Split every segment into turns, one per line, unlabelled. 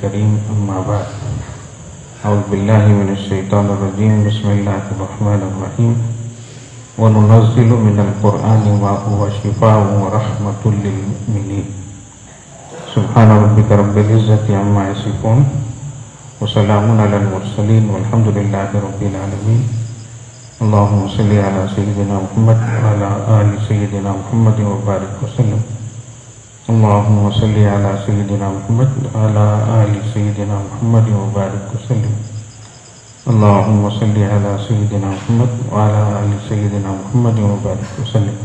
الكريم أما بعد أعوذ بالله من الشيطان الرجيم بسم الله الرحمن الرحيم وننزل من القرآن ما هو شفاء ورحمة للمؤمنين سبحان ربك رب العزة عما يصفون وسلام على المرسلين والحمد لله رب العالمين اللهم صل على سيدنا محمد وعلى آل سيدنا محمد وبارك وسلم اللهم صل على سيدنا محمد وعلى آل سيدنا محمد وبارك وسلم اللهم صل على سيدنا محمد وعلى آل سيدنا محمد وبارك وسلم.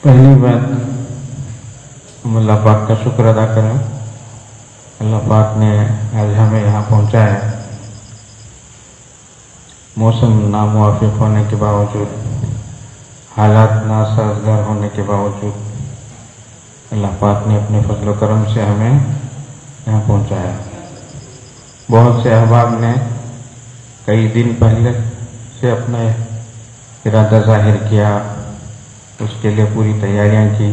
پہلی بات ہم اللہ پاک کا شکر ادا کریں. اللہ پاک نے آج ہمیں یہاں پہنچایا. موسم ناموافق ہونے کے باوجود، حالات ناسازگار ہونے کے باوجود اللہ پاک نے اپنے فضل و کرم سے ہمیں یہاں پہنچایا. بہت سے احباب نے کئی دن پہلے سے اپنا ارادہ ظاہر کیا، اس کے لیے پوری تیاریاں کی،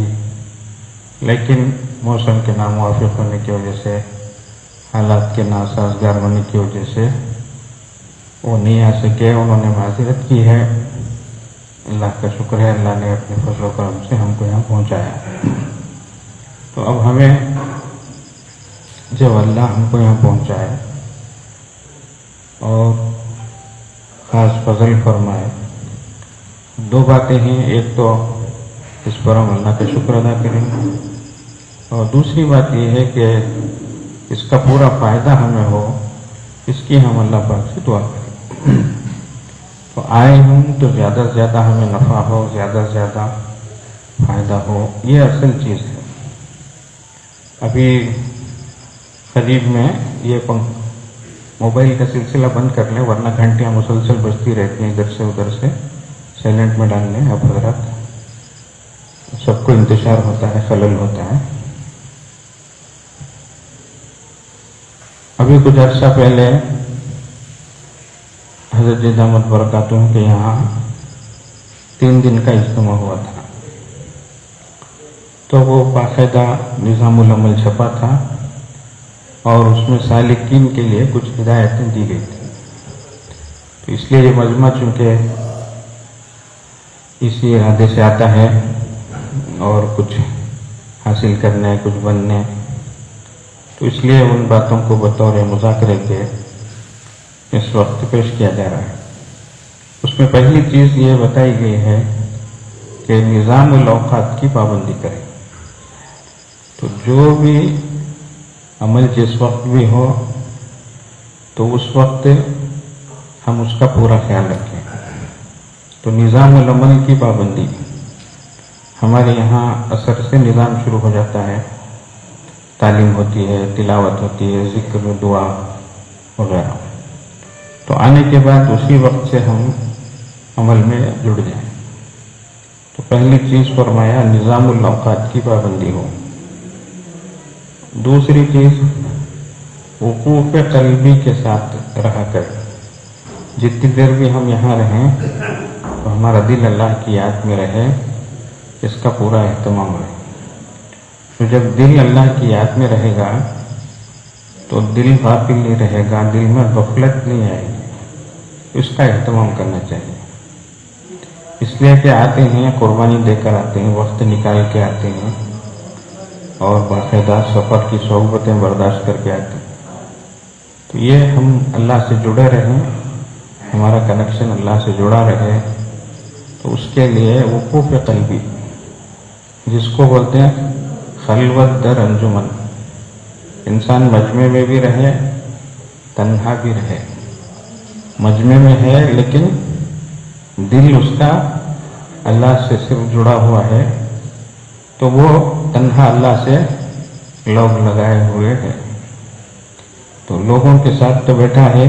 لیکن موسم کے ناموافق ہونے کی وجہ سے، حالات کے ناسازگار ہونے کی وجہ سے وہ نہیں آ سکے. انہوں نے معذرت کی ہے. اللہ کا شکر ہے، اللہ نے اپنے فضل و کرم سے ہم کو یہاں پہنچایا. تو اب ہمیں جب اللہ ہم کو یہاں پہنچائے اور خاص فضل فرمائے، دو باتیں ہیں. ایک تو اس پر ہم اللہ کا شکر ادا کریں، اور دوسری بات یہ ہے کہ اس کا پورا فائدہ ہمیں ہو، اس کی ہم اللہ پاک سے دعا کریں. تو آئے ہوں تو زیادہ سے زیادہ ہمیں نفع ہو، زیادہ سے زیادہ فائدہ ہو، یہ اصل چیز ہے. ابھی قریب میں یہ موبائل کا سلسلہ بند کر لیں، ورنہ گھنٹیاں مسلسل بجتی رہتی ہیں ادھر سے ادھر سے. سائلنٹ میں ڈال لیں آپ حضرات، سب کو انتشار ہوتا ہے، خلل ہوتا ہے. ابھی کچھ عرصہ پہلے حضرت دامت برکاتہ کے یہاں 3 دن کا اجتماع ہوا تھا. تو وہ باقاعدہ نظام العمل چھپا تھا اور اس میں سالکین کے لیے کچھ ہدایتیں دی گئی تھیں. تو اس لیے یہ مجمع چونکہ اسی ارادے سے آتا ہے اور کچھ حاصل کرنے، کچھ بننے، تو اس لیے ان باتوں کو بطور مذاکرے کے اس وقت پیش کیا جا رہا ہے. اس میں پہلی چیز یہ بتائی گئی ہے کہ نظام الاوقات کی پابندی کریں. تو جو بھی عمل جس وقت بھی ہو تو اس وقت ہم اس کا پورا خیال رکھیں. تو نظام العمل کی پابندی، ہمارے یہاں عصر سے نظام شروع ہو جاتا ہے، تعلیم ہوتی ہے، تلاوت ہوتی ہے، ذکر، دعا وغیرہ. تو آنے کے بعد اسی وقت سے ہم عمل میں جڑ جائیں. تو پہلی چیز فرمایا نظام الاوقات کی پابندی ہو. دوسری چیز وقوف قلبی کے ساتھ رہا کریں. جتنی دیر بھی ہم یہاں رہیں تو ہمارا دل اللہ کی یاد میں رہے، اس کا پورا اہتمام رہے. تو جب دل اللہ کی یاد میں رہے گا تو دل غافل نہیں رہے گا، دل میں غفلت نہیں آئے گی. اس کا اہتمام کرنا چاہیے. اس لیے کہ آتے ہیں، قربانی دے کر آتے ہیں، وقت نکال کے آتے ہیں اور باقاعدہ سفر کی صعوبتیں برداشت کر کے آتے ہیں. تو یہ ہم اللہ سے جڑے رہیں، ہمارا کنیکشن اللہ سے جڑا رہے. تو اس کے لیے وقوف قلبی، جس کو بولتے ہیں خلوت در انجمن، انسان مجمع میں بھی رہے، تنہا بھی رہے. مجمع میں ہے لیکن دل اس کا اللہ سے صرف جڑا ہوا ہے، تو وہ تنہا اللہ سے لوگ لگائے ہوئے ہے. تو لوگوں کے ساتھ تو بیٹھا ہے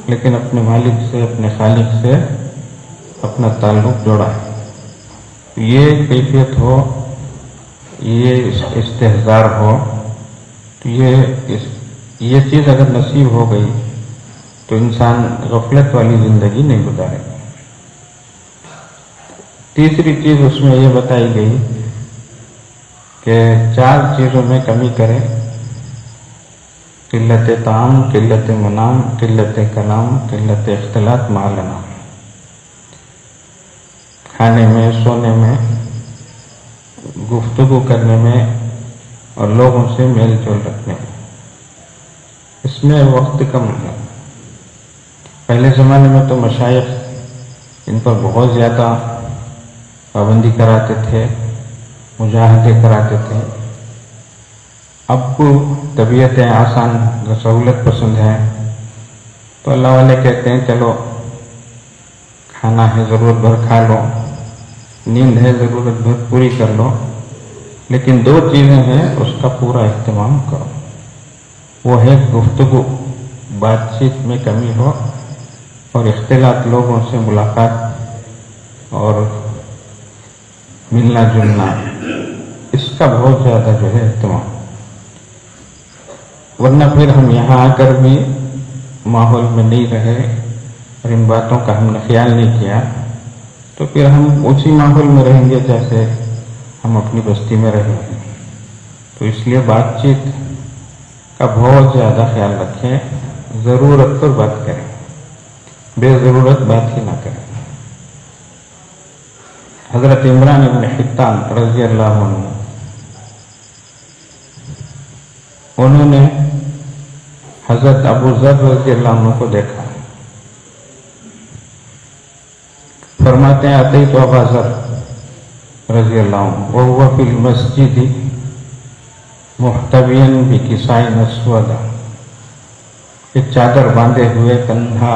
لیکن اپنے مالک سے، اپنے خالق سے اپنا تعلق جوڑا ہے. یہ کیفیت ہو، یہ استحضار ہو، تو یہ چیز اگر نصیب ہو گئی تو انسان غفلت والی زندگی نہیں گزارے. تیسری چیز اس میں یہ بتائی گئی کہ 4 چیزوں میں کمی کرے: قلت طعام، قلت منام، قلت کلام، قلت اختلاط مع الانام۔ کھانے میں، سونے میں، گفتگو کرنے میں اور لوگوں سے میل جول رکھنے میں، اس میں وقت کم ہے۔ پہلے زمانے میں تو مشائخ ان پر بہت زیادہ پابندی کراتے تھے، مجاہدے کراتے تھے۔ اب طبیعتیں آسان، سہولت پسند ہیں، تو اللہ والے کہتے ہیں چلو کھانا ہے ضرورت بھر کھا لو، نیند ہے ضرورت بھر پوری کر لو، لیکن 2 چیزیں ہیں اس کا پورا اہتمام کرو۔ وہ ہے گفتگو، بات چیت میں کمی ہو، اور اختلاط، لوگوں سے ملاقات اور ملنا جلنا، اس کا بہت زیادہ جو ہے اہتمام۔ ورنہ پھر ہم یہاں آ کر بھی ماحول میں نہیں رہے اور ان باتوں کا ہم نے خیال نہیں کیا، تو پھر ہم اسی ماحول میں رہیں گے جیسے ہم اپنی بستی میں رہے ہیں۔ تو اس لیے بات چیت کا بہت زیادہ خیال رکھیں، ضرورت پر بات کریں، بے ضرورت بات ہی نہ کریں۔ حضرت عمران بن حطان رضی اللہ عنہ، انہوں نے حضرت ابو ذر رضی اللہ عنہ کو دیکھا، فرماتے ہیں اتیت ابا ذر رضی اللہ عنہ وهو فی المسجد محتبیا بکساء اسود، ایک چادر باندھے ہوئے تنہا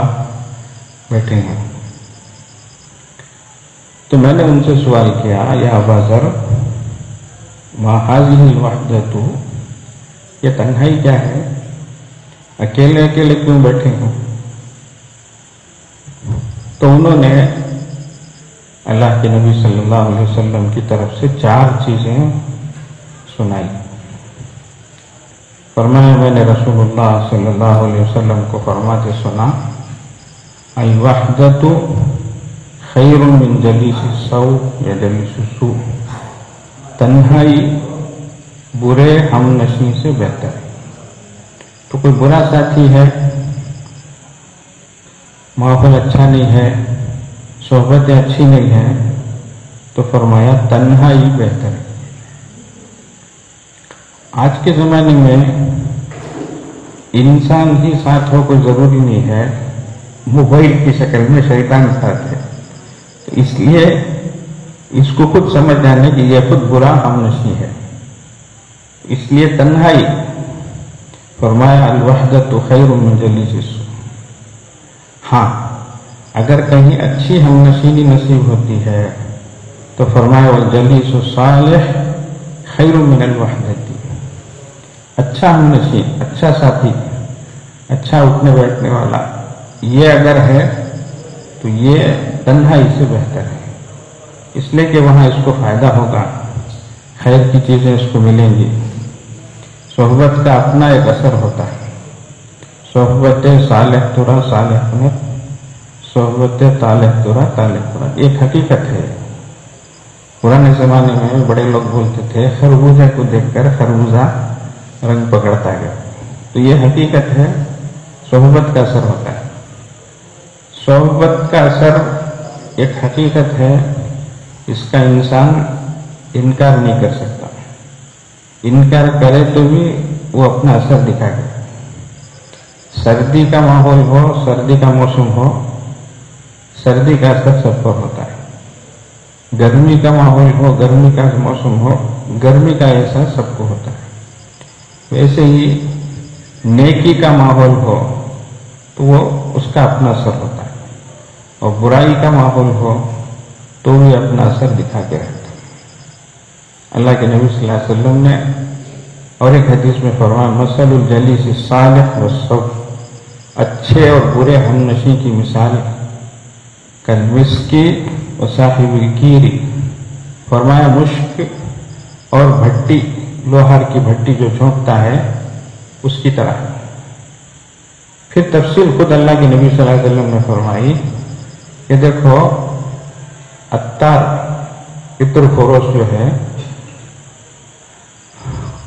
بیٹھے ہیں۔ تو میں نے ان سے سوال کیا، یا ابا ذر ما هذه الوحدۃ، یہ تنہائی کیا ہے، اکیلے اکیلے کیوں بیٹھے ہیں؟ تو انہوں نے اللہ کے نبی صلی اللہ علیہ وسلم کی طرف سے 4 چیزیں سنائی۔ فرمایا میں نے رسول اللہ صلی اللہ علیہ وسلم کو فرماتے سنا، الوحدۃ خیر من جلیس السوء یا جلیس السوء، تنہائی برے ہم نشین سے بہتر ہے۔ تو کوئی برا ساتھی ہے، ماحول اچھا نہیں ہے، صحبتیں اچھی نہیں ہیں، تو فرمایا تنہائی بہتر ہے۔ آج کے زمانے میں انسان ہی ساتھ ہو کوئی ضروری نہیں ہے، موبائل کی شکل میں شیطان ساتھ ہے، تو اس لیے اس کو خود سمجھ جانے کہ یہ خود برا ہم نشیں ہے، اس لیے تنہائی فرمایا الوحدۃ خیر من جلیس السوء۔ ہاں اگر کہیں اچھی ہم نشینی نصیب ہوتی ہے تو فرمایا والجلیس الصالح خیر من الوحدۃ، اچھا ہم نشین، اچھا ساتھی، اچھا اٹھنے بیٹھنے والا یہ اگر ہے تو یہ تنہائی سے بہتر ہے، اس لیے کہ وہاں اس کو فائدہ ہوگا، خیر کی چیزیں اس کو ملیں گی۔ صحبت کا اپنا ایک اثر ہوتا ہے، صحبت صالح ترا صالح کنت، صحبت طالح ترا طالح کنت، ایک حقیقت ہے۔ پرانے زمانے میں بڑے لوگ بولتے تھے خربوزے کو دیکھ کر خربوزہ رنگ پکڑتا گیا، تو یہ حقیقت ہے، صحبت کا اثر ہوتا ہے۔ صحبت کا اثر ایک حقیقت ہے، اس کا انسان انکار نہیں کر سکتا، انکار کرے تو بھی وہ اپنا اثر دکھا گا۔ سردی کا ماحول ہو، سردی کا موسم ہو، سردی کا اثر سب پر ہوتا ہے۔ گرمی کا ماحول ہو، گرمی کا موسم ہو، گرمی کا احساس سب کو ہوتا ہے۔ ویسے ہی نیکی کا ماحول ہو تو وہ اس کا اپنا اثر ہوتا ہے، اور برائی کا ماحول ہو تو بھی اپنا اثر دکھا کے رہتا ہے۔ اللہ کے نبی صلی اللہ علیہ وسلم نے اور ایک حدیث میں فرمایا مثل الجلیس الصالح والسوء، اچھے اور برے ہم نشیں کی مثال کالمسکی وصاحب الکیری، فرمایا مشک اور بھٹی، لوہار کی بھٹی جو جھونکتا ہے اس کی طرح۔ پھر تفصیل خود اللہ کے نبی صلی اللہ علیہ وسلم نے فرمائی کہ دیکھو عطار، عطر فروش جو ہے،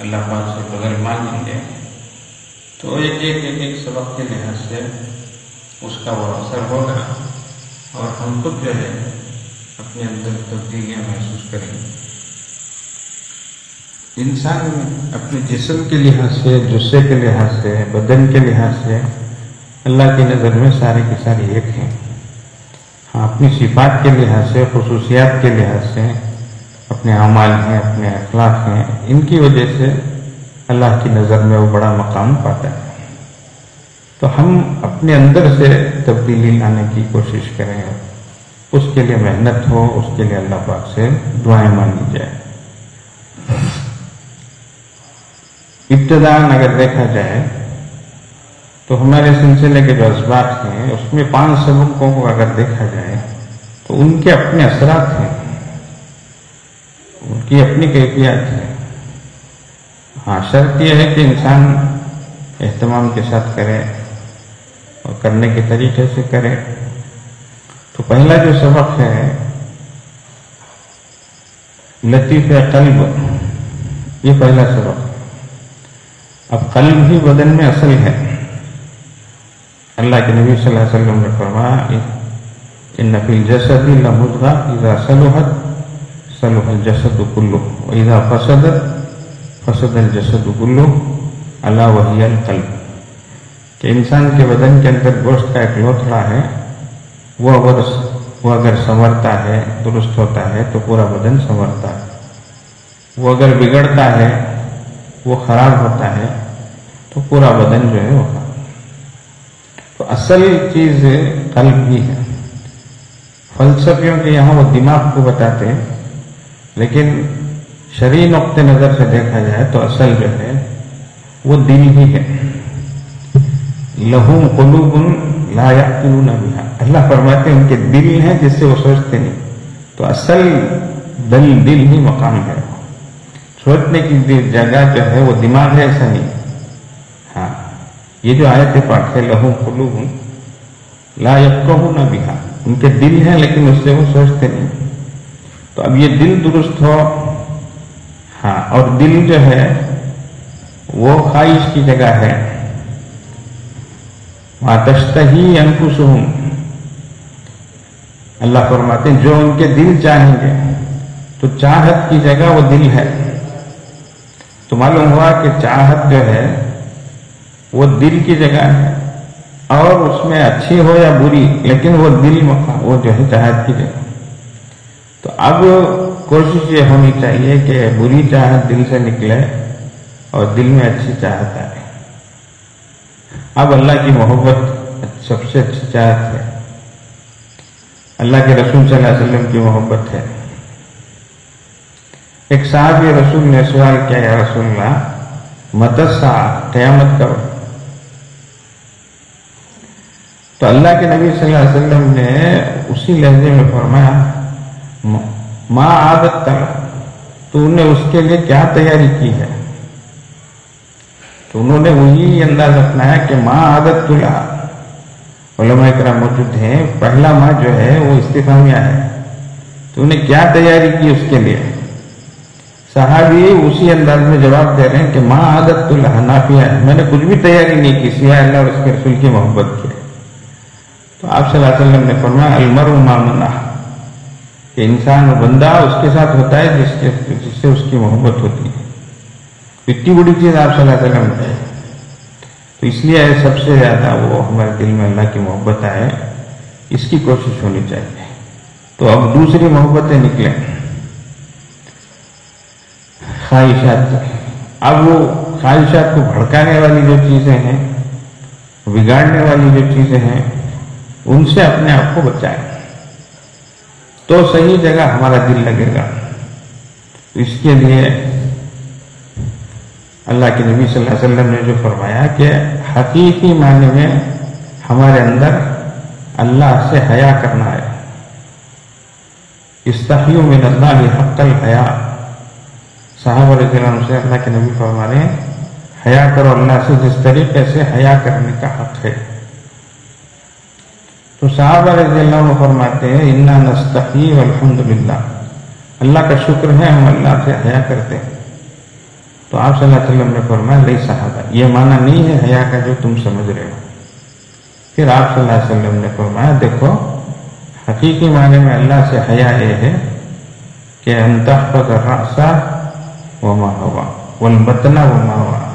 اللہ پاک سے بغیر مانگیں گے تو ایک سبق کے لحاظ سے اس کا وہ اثر ہوگا اور ہم خود جو ہے اپنے اندر تبدیلیاں محسوس کریں گے۔ انسان اپنے جسم کے لحاظ سے، جسے کے لحاظ سے، بدن کے لحاظ سے اللہ کی نظر میں سارے کے سارے ایک ہیں۔ ہاں، اپنی صفات کے لحاظ سے، خصوصیات کے لحاظ سے، اپنے اعمال ہیں، اپنے اخلاق ہیں، ان کی وجہ سے اللہ کی نظر میں وہ بڑا مقام پاتا ہے۔ تو ہم اپنے اندر سے تبدیلی لانے کی کوشش کریں، اس کے لیے محنت ہو، اس کے لیے اللہ پاک سے دعائیں مانگی جائے۔ ابتداً اگر دیکھا جائے تو ہمارے سلسلے کے جو اسباق ہیں اس میں 5 سبقوں کو اگر دیکھا جائے تو ان کے اپنے اثرات ہیں، ان کی اپنی کیفیات ہے۔ ہاں، شرط یہ ہے کہ انسان اہتمام کے ساتھ کرے اور کرنے کے طریقے سے کرے۔ تو پہلا جو سبق ہے لطیف قلب، یہ پہلا سبق۔ اب قلب ہی بدن میں اصل ہے۔ اللہ کے نبی صلی اللہ علیہ وسلم نے فرمایا ان فی الجسد لمضغہ اذا صلحت صلح الجسد کلہ واذا فسدت فسد الجسد کلہ الا وہی القلب، کہ انسان کے بدن کے اندر گوشت کا ایک لوتھڑا ہے، وہ اگر سنورتا ہے، درست ہوتا ہے تو پورا بدن سنورتا ہے، وہ اگر بگڑتا ہے، وہ خراب ہوتا ہے تو پورا بدن جو ہے وہ خراب۔ تو اصل چیز قلب ہی ہے۔ فلسفیوں کے یہاں وہ دماغ کو بتاتے ہیں، لیکن شرعی نقطۂ نظر سے دیکھا جائے تو اصل جو ہے وہ دل ہی ہے۔ لہم قلوب لا یعقلون بہا، اللہ فرماتے ہیں ان کے دل ہیں جس سے وہ سوچتے نہیں۔ تو اصل دل ہی مقام ہے، سوچنے کی جگہ جو ہے وہ دماغ ہے، ایسا نہیں۔ ہاں، یہ جو آیت پاک ہے لہم قلوب لا یفقہون بہا، ان کے دل ہیں لیکن اس سے وہ سوچتے نہیں۔ تو اب یہ دل درست ہو، ہاں، اور دل جو ہے وہ خواہش کی جگہ ہے۔ ما تشتہی انفسہم، اللہ فرماتے ہیں جو ان کے دل چاہیں گے، تو چاہت کی جگہ وہ دل ہے۔ تو معلوم ہوا کہ چاہت جو ہے وہ دل کی جگہ ہے، اور اس میں اچھی ہو یا بری، لیکن وہ دل وہ جو ہے چاہت کی جگہ۔ تو اب کوشش یہ ہونی چاہیے کہ بری چاہت دل سے نکلے اور دل میں اچھی چاہت آئے۔ اب اللہ کی محبت سب سے اچھی چاہت ہے، اللہ کے رسول صلی اللہ علیہ وسلم کی محبت ہے۔ ایک صحابی رسول نے سوال کیا، یا رسول اللہ متی الساعہ، قیامت کب؟ تو اللہ کے نبی صلی اللہ علیہ وسلم نے اسی لہجے میں فرمایا ما عادت، تو نے اس کے لیے کیا تیاری کی ہے؟ تو انہوں نے وہی انداز اپنایا کہ ما عادت لہا۔ علماء کرام موجود ہیں، پہلا ما جو ہے وہ استفہامیہ ہے، تو انہیں کیا تیاری کی اس کے لیے؟ صحابی اسی انداز میں جواب دے رہے ہیں کہ ما عادت لہا نافیہ ہے، میں نے کچھ بھی تیاری نہیں کی سوائے اللہ اور اس کے رسول کی محبت کی۔ تو آپ صلی اللہ علیہ وسلم نے فرمایا المرء ما من احب، کہ انسان و بندہ اس کے ساتھ ہوتا ہے جس سے اس کی محبت ہوتی ہے۔ اتنی بڑی چیز آپ صلی اللہ علیہ وسلم نے، تو اس لیے سب سے زیادہ وہ ہمارے دل میں اللہ کی محبت آئے، اس کی کوشش ہونی چاہیے۔ تو اب دوسری محبتیں نکلیں، خواہشات۔ اب وہ خواہشات کو بھڑکانے والی جو چیزیں ہیں، بگاڑنے والی جو چیزیں ہیں، ان سے اپنے آپ کو بچائیں تو صحیح جگہ ہمارا دل لگے گا۔ اس کے لیے اللہ کے نبی صلی اللہ علیہ وسلم نے جو فرمایا کہ حقیقی معنی میں ہمارے اندر اللہ سے حیا کرنا ہے۔ استحیوا من اللہ حق الحیا، صحابہ رضی اللہ عنہ سے اللہ کے نبی فرما رہے ہیں حیا کرو اللہ سے جس طریقے سے حیا کرنے کا حق ہے۔ تو صحابہ رضی اللہ عنہ فرماتے ہیں انا نستحی والحمد للہ، اللہ کا شکر ہے ہم اللہ سے حیا کرتے ہیں۔ تو آپ صلی اللہ علیہ وسلم نے فرمایا لیسا ھذا، یہ معنی نہیں ہے حیا کا جو تم سمجھ رہے ہو۔ پھر آپ صلی اللہ علیہ وسلم نے فرمایا دیکھو حقیقی معنی میں اللہ سے حیا یہ ہے کہ ان تحفظ الرأس وما هوى والبطن وما وعى،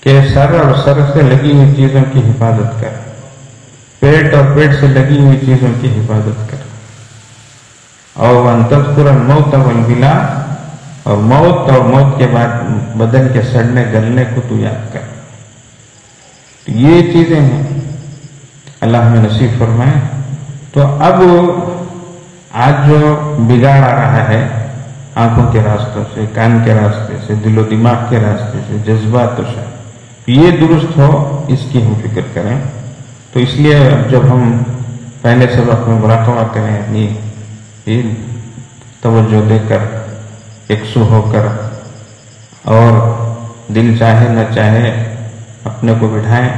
کہ سر اور سر سے لگی ہوئی چیزوں کی حفاظت کر، پیٹ اور پیٹ سے لگی ہوئی چیزوں کی حفاظت کر، اور ان تذکر الموت والبلا، اور موت کے بعد بدن کے سڑنے گلنے کو تو یاد کر۔ یہ چیزیں ہیں، اللہ ہمیں نصیب فرمائے۔ تو اب آج جو بگاڑ آ رہا ہے آنکھوں کے راستوں سے، کان کے راستے سے، دل و دماغ کے راستے سے، جذبات سے، یہ درست ہو اس کی ہم فکر کریں۔ تو اس لیے جب ہم پہلے سبق میں مراقبہ کریں، اپنی توجہ دے کر یکسو ہو کر، اور دل چاہے نہ چاہے اپنے کو بٹھائیں۔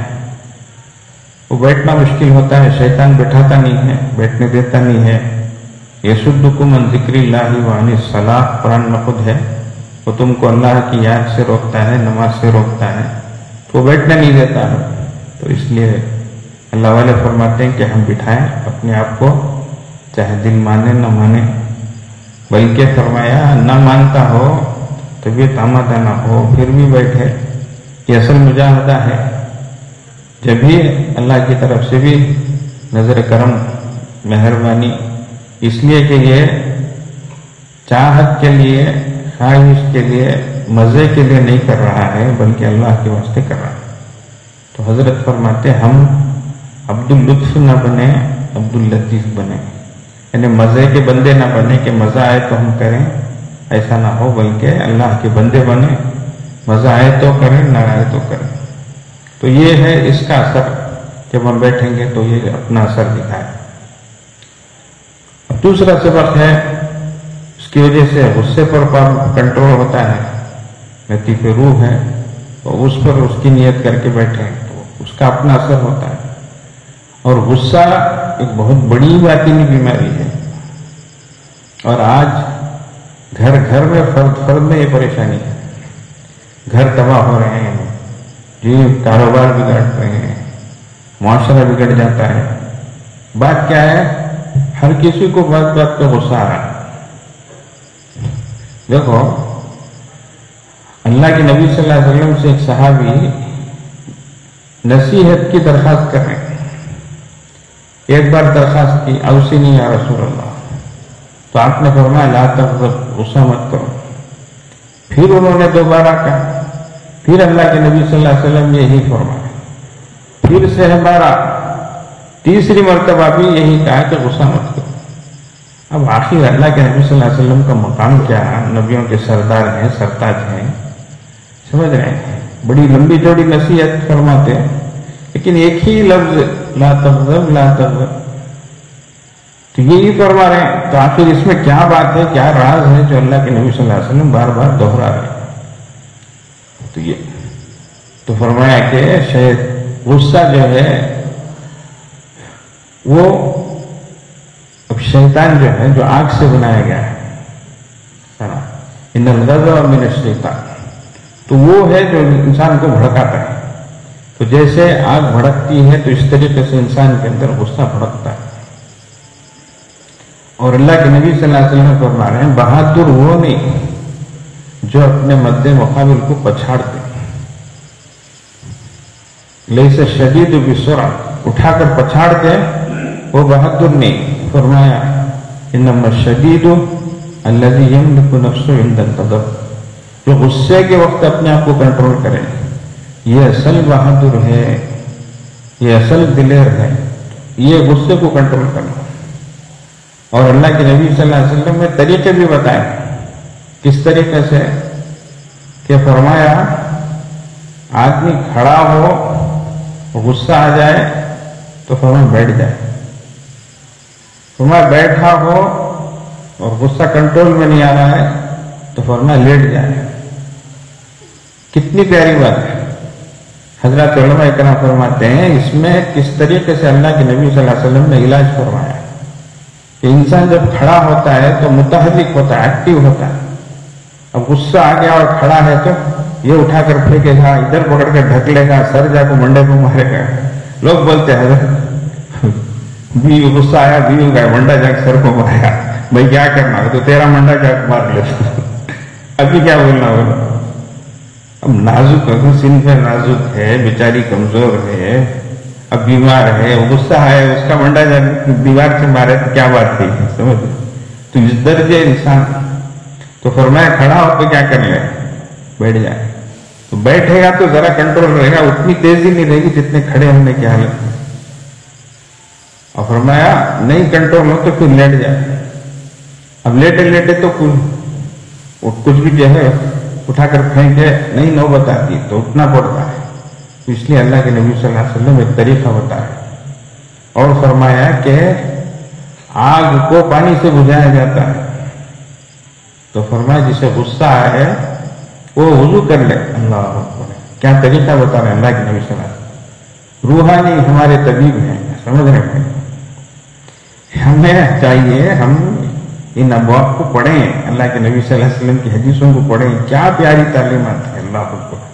وہ بیٹھنا مشکل ہوتا ہے، شیطان بٹھاتا نہیں ہے، بیٹھنے دیتا نہیں ہے۔ یصدکم عن ذکر اللہ وعن الصلاۃ، قرآن میں خود ہے، وہ تم کو اللہ کی یاد سے روکتا ہے، نماز سے روکتا ہے، تو وہ بیٹھنے نہیں دیتا ہے۔ تو اس لیے اللہ والے فرماتے ہیں کہ ہم بٹھائیں اپنے آپ کو، چاہے دل مانے نہ مانے، بلکہ فرمایا نہ مانتا ہو، طبیعت آمادہ نہ ہو، پھر بھی بیٹھے۔ یہ اصل مجاہدہ ہے، جب بھی اللہ کی طرف سے بھی نظر کرم، مہربانی، اس لیے کہ یہ چاہت کے لیے، خواہش کے لیے، مزے کے لیے نہیں کر رہا ہے، بلکہ اللہ کے واسطے کر رہا ہے۔ تو حضرت فرماتے ہم عبد اللطف نہ بنے، عبد اللطیف بنے، یعنی مزے کے بندے نہ بنے کہ مزہ آئے تو ہم کریں، ایسا نہ ہو، بلکہ اللہ کے بندے بنے، مزہ آئے تو کریں، نہ آئے تو کریں۔ تو یہ ہے اس کا اثر، جب ہم بیٹھیں گے تو یہ اپنا اثر دکھائے۔ اب دوسرا سبق ہے، اس کی وجہ سے غصے پر کنٹرول ہوتا ہے، لطیف روح ہے، تو اس پر اس کی نیت کر کے بیٹھیں تو اس کا اپنا اثر ہوتا ہے۔ اور غصہ ایک بہت بڑی باطنی بیماری ہے، اور آج گھر گھر میں، فرد میں یہ پریشانی ہے۔ گھر تباہ ہو رہے ہیں، جی کاروبار بگڑ رہے ہیں، معاشرہ بگڑ جاتا ہے۔ بات کیا ہے؟ ہر کسی کو بات بات پہ غصہ آ رہا ہے۔ دیکھو اللہ کے نبی صلی اللہ علیہ وسلم سے ایک صحابی نصیحت کی درخواست کر رہے ہیں۔ ایک بار درخواست کی، اوصینی یا رسول اللہ، تو آپ نے فرمایا لا تغضب، غصہ مت کرو۔ پھر انہوں نے دوبارہ کہا، پھر اللہ کے نبی صلی اللہ علیہ وسلم نے یہی فرمایا، پھر سے ہمارا تیسری مرتبہ بھی یہی کہا کہ غصہ مت کرو۔ اب آخر اللہ کے نبی صلی اللہ علیہ وسلم کا مقام کیا ہے؟ نبیوں کے سردار ہیں، سرتاج ہیں، سمجھ رہے ہیں، بڑی لمبی چوڑی نصیحت فرماتے ہیں، لیکن ایک ہی لفظ لا تغضب، لا تغضب، تو یہی فرما رہے ہیں۔ تو آخر اس میں کیا بات ہے، کیا راز ہے جو اللہ کے نبی صلی اللہ علیہ وسلم بار بار دوہرا رہے ہیں؟ تو یہ تو فرمایا کہ غصہ جو ہے وہ اب شیطان جو ہے، جو آگ سے بنایا گیا ہے، ان الغضب من الشیطان، تو وہ ہے جو انسان کو بھڑکاتا ہے۔ تو جیسے آگ بھڑکتی ہے تو اس طریقے سے انسان کے اندر غصہ بھڑکتا ہے۔ اور اللہ کے نبی صلی اللہ علیہ وسلم فرما رہے ہیں بہادر وہ نہیں جو اپنے مد مقابل کو پچھاڑ دے، لیس شدید بسرعہ، اٹھا کر پچھاڑ دے، وہ بہادر نہیں۔ فرمایا انما الشدید الذی یملک نفسه عند الغضب، جو غصے کے وقت اپنے آپ کو کنٹرول کرے، یہ اصل بہادر ہے، یہ اصل دلیر ہے، یہ غصے کو کنٹرول کرنا۔ اور اللہ کے نبی صلی اللہ علیہ وسلم نے طریقے بھی بتائے کس طریقے سے، کہ فرمایا آدمی کھڑا ہو، غصہ آ جائے تو فرمایا بیٹھ جائے، فرمایا بیٹھا ہو اور غصہ کنٹرول میں نہیں آ رہا ہے تو فرمایا لیٹ جائے۔ کتنی پیاری بات ہے۔ حضرات علماء اکرام فرماتے ہیں اس میں کس طریقے سے اللہ کے نبی صلی اللہ علیہ وسلم نے علاج فرمایا کہ انسان جب کھڑا ہوتا ہے تو متحرک ہوتا ہے، ایکٹیو ہوتا ہے، اب غصہ آ گیا اور کھڑا ہے تو یہ اٹھا کر پھینکے گا، ادھر پکڑ کر ڈھک لے گا، سر جا کو منڈے کو مارے گا. لوگ بولتے ہیں بیوی غصہ آیا، بیوی کا منڈا جا کے سر کو مارا. بھائی کیا کرنا ہے، تو تیرا منڈا جا کے مار لیتا. ابھی کیا بولنا ہوگا. اب نازک سن پہ نازک ہے، بیچاری کمزور ہے، اب بیمار ہے، وہ غصہ ہے، اس کا منڈا جا دیوار سے مارے تو کیا بات تھی، سمجھ. تو اس درجے انسان تو فرمایا کھڑا ہو تو کیا کر لے، بیٹھ جائے. تو بیٹھے گا تو ذرا کنٹرول رہے گا، اتنی تیزی نہیں رہے گی جتنے کھڑے ہونے کی حالت میں. اور فرمایا نہیں کنٹرول ہو تو پھر لیٹ جائے. اب لیٹے لیٹے تو کچھ بھی جو ہے اٹھا کر پھینکے نہیں نوبت آتی تو اٹھنا پڑتا ہے. اس لیے اللہ کے نبی صلی اللہ علیہ وسلم ایک طریقہ بتایا اور فرمایا کہ آگ کو پانی سے بجھایا جاتا ہے. تو فرمایا جسے غصہ آئے وہ وضو کر لے. اللہ اکبر، کیا طریقہ بتا رہے ہیں اللہ کے نبی صلی اللہ علیہ وسلم. روحانی ہمارے طبیب ہیں، سمجھ رہے ہیں. ہمیں چاہیے ہم ان ابواب کو پڑھیں، اللہ کے نبی صلی اللہ علیہ وسلم کی حدیثوں کو پڑھیں. کیا پیاری تعلیمات ہے. اللہ اکبر،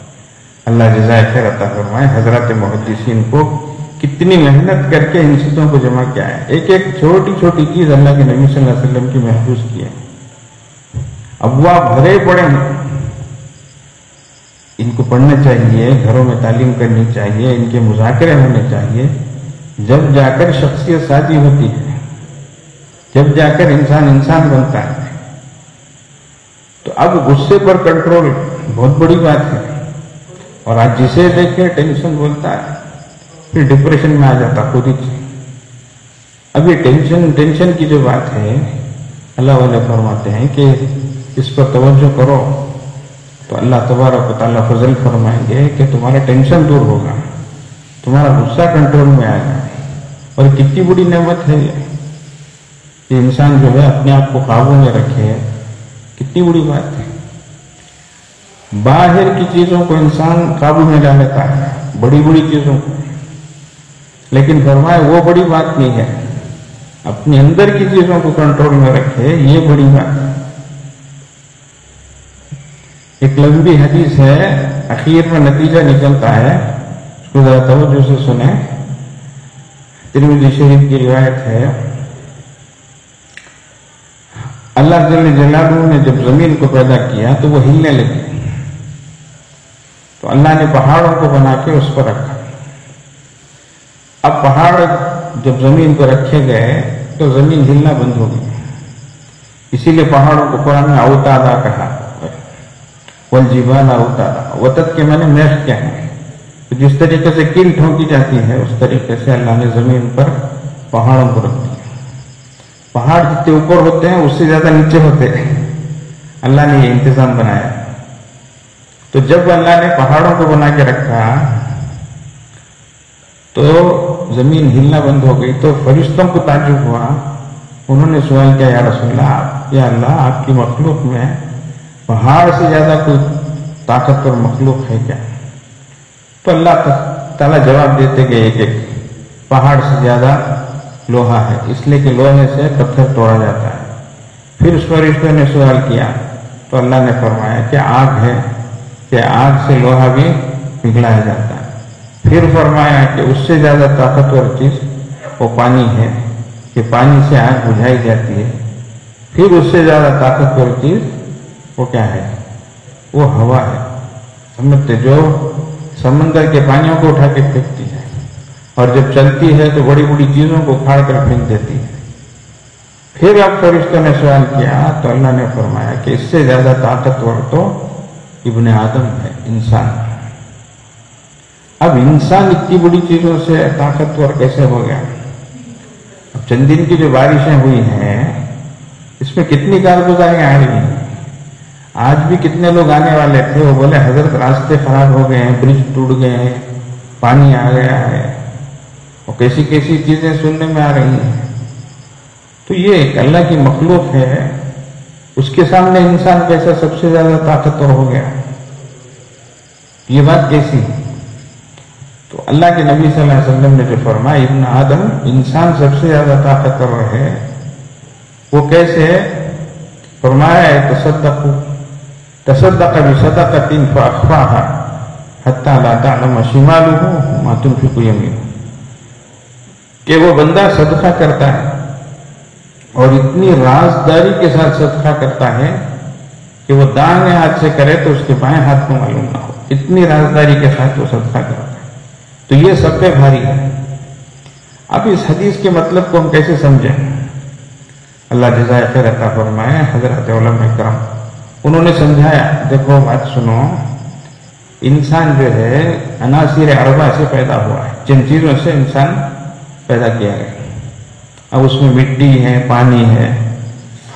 اللہ جزائے خیر عطا فرمائے. حضرات محدثین کو کتنی محنت کر کے ان چیزوں کو جمع کیا ہے. ایک ایک چھوٹی چھوٹی چیز اللہ کے نبی صلی اللہ علیہ وسلم کی محفوظ کی ہے. ابواب بھرے پڑے ہیں، ان کو پڑھنا چاہیے، گھروں میں تعلیم کرنی چاہیے، ان کے مذاکرے ہونے چاہیے. جب جا کر شخصیت سازی ہوتی ہے، جب جا کر انسان بنتا ہے. تو اب غصے پر کنٹرول بہت بڑی بات ہے. اور آج جسے دیکھے ٹینشن بولتا ہے، پھر ڈپریشن میں آ جاتا خود ہی. اب یہ ٹینشن کی جو بات ہے، اللہ والے فرماتے ہیں کہ اس پر توجہ کرو تو اللہ تبارک و تعالیٰ فضل فرمائیں گے کہ تمہارا ٹینشن دور ہوگا، تمہارا غصہ کنٹرول میں آئے گا. اور کتنی بڑی نعمت ہے یہ کہ انسان جو ہے اپنے آپ کو قابو میں رکھے. کتنی بڑی بات ہے. باہر کی چیزوں کو انسان قابو میں لا لیتا ہے، بڑی بڑی چیزوں کو، لیکن فرمایا وہ بڑی بات نہیں ہے. اپنے اندر کی چیزوں کو کنٹرول میں رکھے، یہ بڑی بات ہے. ایک لمبی حدیث ہے، اخیر میں نتیجہ نکلتا ہے، اس کو ذرا توجہ سے سنیں. ترمذی شریف کی روایت ہے، اللہ جل جلالہ نے جب زمین کو پیدا کیا تو وہ ہلنے لگی. تو اللہ نے پہاڑوں کو بنا کے اس پر رکھا. اب پہاڑ جب زمین پر رکھے گئے تو زمین ہلنا بند ہو گئی. اسی لیے پہاڑوں کو قرآن میں اوتادا کہا، والجبال اوتادا. وتد کے معنی میخ کیا ہے. تو جس طریقے سے کیل ٹھونکی جاتی ہے اس طریقے سے اللہ نے زمین پر پہاڑوں کو رکھ دیا. پہاڑ جتنے اوپر ہوتے ہیں اس سے زیادہ نیچے ہوتے ہیں. اللہ نے یہ انتظام بنایا. تو جب اللہ نے پہاڑوں کو بنا کے رکھا تو زمین ہلنا بند ہو گئی. تو فرشتوں کو تعجب ہوا. انہوں نے سوال کیا، یا رسول اللہ، یا اللہ آپ کی مخلوق میں پہاڑ سے زیادہ کوئی طاقتور مخلوق ہے کیا؟ تو اللہ تعالیٰ جواب دیتے کہ ایک پہاڑ سے زیادہ لوہا ہے، اس لیے کہ لوہے سے پتھر توڑا جاتا ہے. پھر اس فرشتوں نے سوال کیا تو اللہ نے فرمایا کہ آگ ہے، کہ آگ سے لوہا بھی پگھلایا جاتا ہے. پھر فرمایا کہ اس سے زیادہ طاقتور چیز وہ پانی ہے، کہ پانی سے آگ بجھائی جاتی ہے. پھر اس سے زیادہ طاقتور چیز وہ کیا ہے، وہ ہوا ہے. سمجھتے، جو سمندر کے پانیوں کو اٹھا کے پھینکتی ہے اور جب چلتی ہے تو بڑی بڑی چیزوں کو اکھاڑ کر پھینک دیتی ہے. پھر اب فرشتوں نے سوال کیا تو اللہ نے فرمایا کہ اس سے زیادہ طاقتور تو ابن آدم ہے، انسان. اب انسان اتنی بڑی چیزوں سے طاقتور کیسے ہو گیا؟ اب چند دن کی جو بارشیں ہوئی ہیں اس میں کتنی کارگزاریاں آ رہی ہیں. آج بھی کتنے لوگ آنے والے تھے، وہ بولے حضرت راستے خراب ہو گئے ہیں، برج ٹوٹ گئے ہیں، پانی آ گیا ہے، اور کیسی کیسی چیزیں سننے میں آ رہی ہیں. تو یہ ایک اللہ کی مخلوق ہے، اس کے سامنے انسان کیسا سب سے زیادہ طاقتور ہو گیا؟ یہ بات کیسی؟ تو اللہ کے نبی صلی اللہ علیہ وسلم نے جو فرمایا ابن آدم، انسان سب سے زیادہ طاقتور ہے. وہ کیسے؟ فرمایا ہے تصدقوا تصدق بصدقة فأخفاها حتى لا تعلم شماله ما تنفق يمينه، کہ وہ بندہ صدقہ کرتا ہے اور اتنی رازداری کے ساتھ صدقہ کرتا ہے کہ وہ دائیں ہاتھ سے کرے تو اس کے بائیں ہاتھ کو معلوم نہ ہو، اتنی رازداری کے ساتھ وہ صدقہ کرتا ہے. تو یہ سب پہ بھاری ہے. اب اس حدیث کے مطلب کو ہم کیسے سمجھیں؟ اللہ جزائے خیر عطا فرمائے. حضرت علماء کرام انہوں نے سمجھایا، دیکھو بات سنو، انسان جو ہے عناصر اربعہ سے پیدا ہوا ہے، جن چیزوں سے انسان پیدا کیا گیا. اب اس میں مٹی ہے، پانی ہے،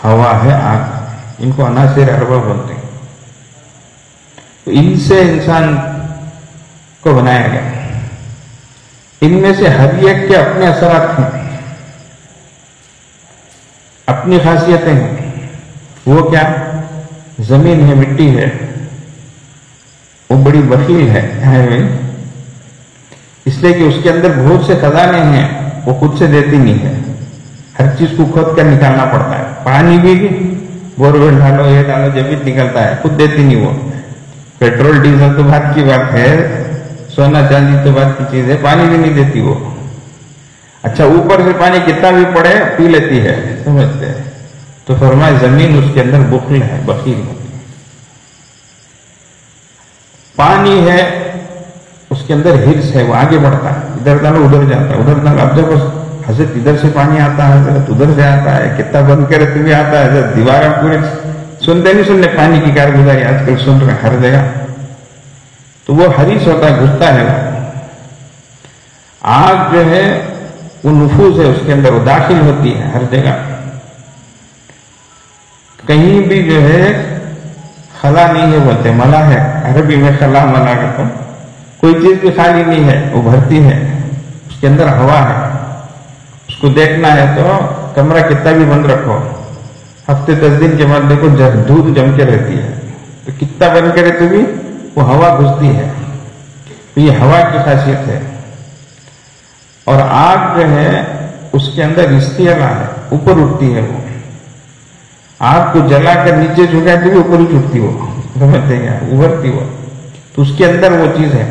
ہوا ہے، آگ، ان کو عناصر اربعہ بولتے ہیں. تو ان سے انسان کو بنایا گیا. ان میں سے ہر ایک کے اپنے اثرات ہیں، اپنی خاصیتیں ہیں. وہ کیا؟ زمین ہے، مٹی ہے، وہ بڑی بخیل ہے اس لیے کہ اس کے اندر بہت سے خزانے ہیں، وہ خود سے دیتی نہیں ہے، ہر چیز کو کھود کر نکالنا پڑتا ہے. پانی بھی بورویل ڈالو، یہ ڈالو، جب بھی نکلتا ہے، خود دیتی نہیں وہ. پیٹرول ڈیزل تو بات کی بات ہے، سونا چاندی تو بات کی چیز ہے، پانی بھی نہیں دیتی وہ. اچھا، اوپر سے پانی کتنا بھی پڑے پی لیتی ہے، سمجھتے ہیں. تو فرمائے زمین اس کے اندر بخل ہے، بخیل ہے. پانی ہے، اس کے اندر ہرس ہے، وہ آگے بڑھتا ہے، ادھر ڈالو ادھر جاتا ہے، ادھر ڈالو. اب دیکھو حضرت ادھر سے پانی آتا ہے، حضرت ادھر سے آتا ہے، کتنا بند کرے تو بھی آتا ہے. حضرت دیواریں پورے سنتے نہیں سننے پانی کی کارگزاری آج کل سن رہے ہیں ہر جگہ. تو وہ حریص ہوتا ہے، گھستا ہے. آگ جو ہے وہ نفوذ ہے اس کے اندر، وہ داخل ہوتی ہے ہر جگہ. کہیں بھی جو ہے خلا نہیں ہے، بولتے ملا ہے، عربی میں خلا ملا کا، کوئی چیز بھی خالی نہیں ہے، وہ بھرتی ہے. اس کے اندر ہوا ہے، اس کو دیکھنا ہے تو کمرہ کتنا بھی بند رکھو، ہفتے 10 دن کے بعد دیکھو دھوپ جم کے رہتی ہے، تو کتنا بند کرے تو بھی وہ ہوا گھستی ہے. تو یہ ہوا کی خاصیت ہے. اور آگ جو ہے اس کے اندر استعلا ہے، اوپر اٹھتی ہے. وہ آگ کو جلا کر نیچے جھکائے تو بھی اوپر ہی چھٹتی، وہ سمجھتے ہیں، ابھرتی وہ. تو اس کے اندر وہ چیز ہے.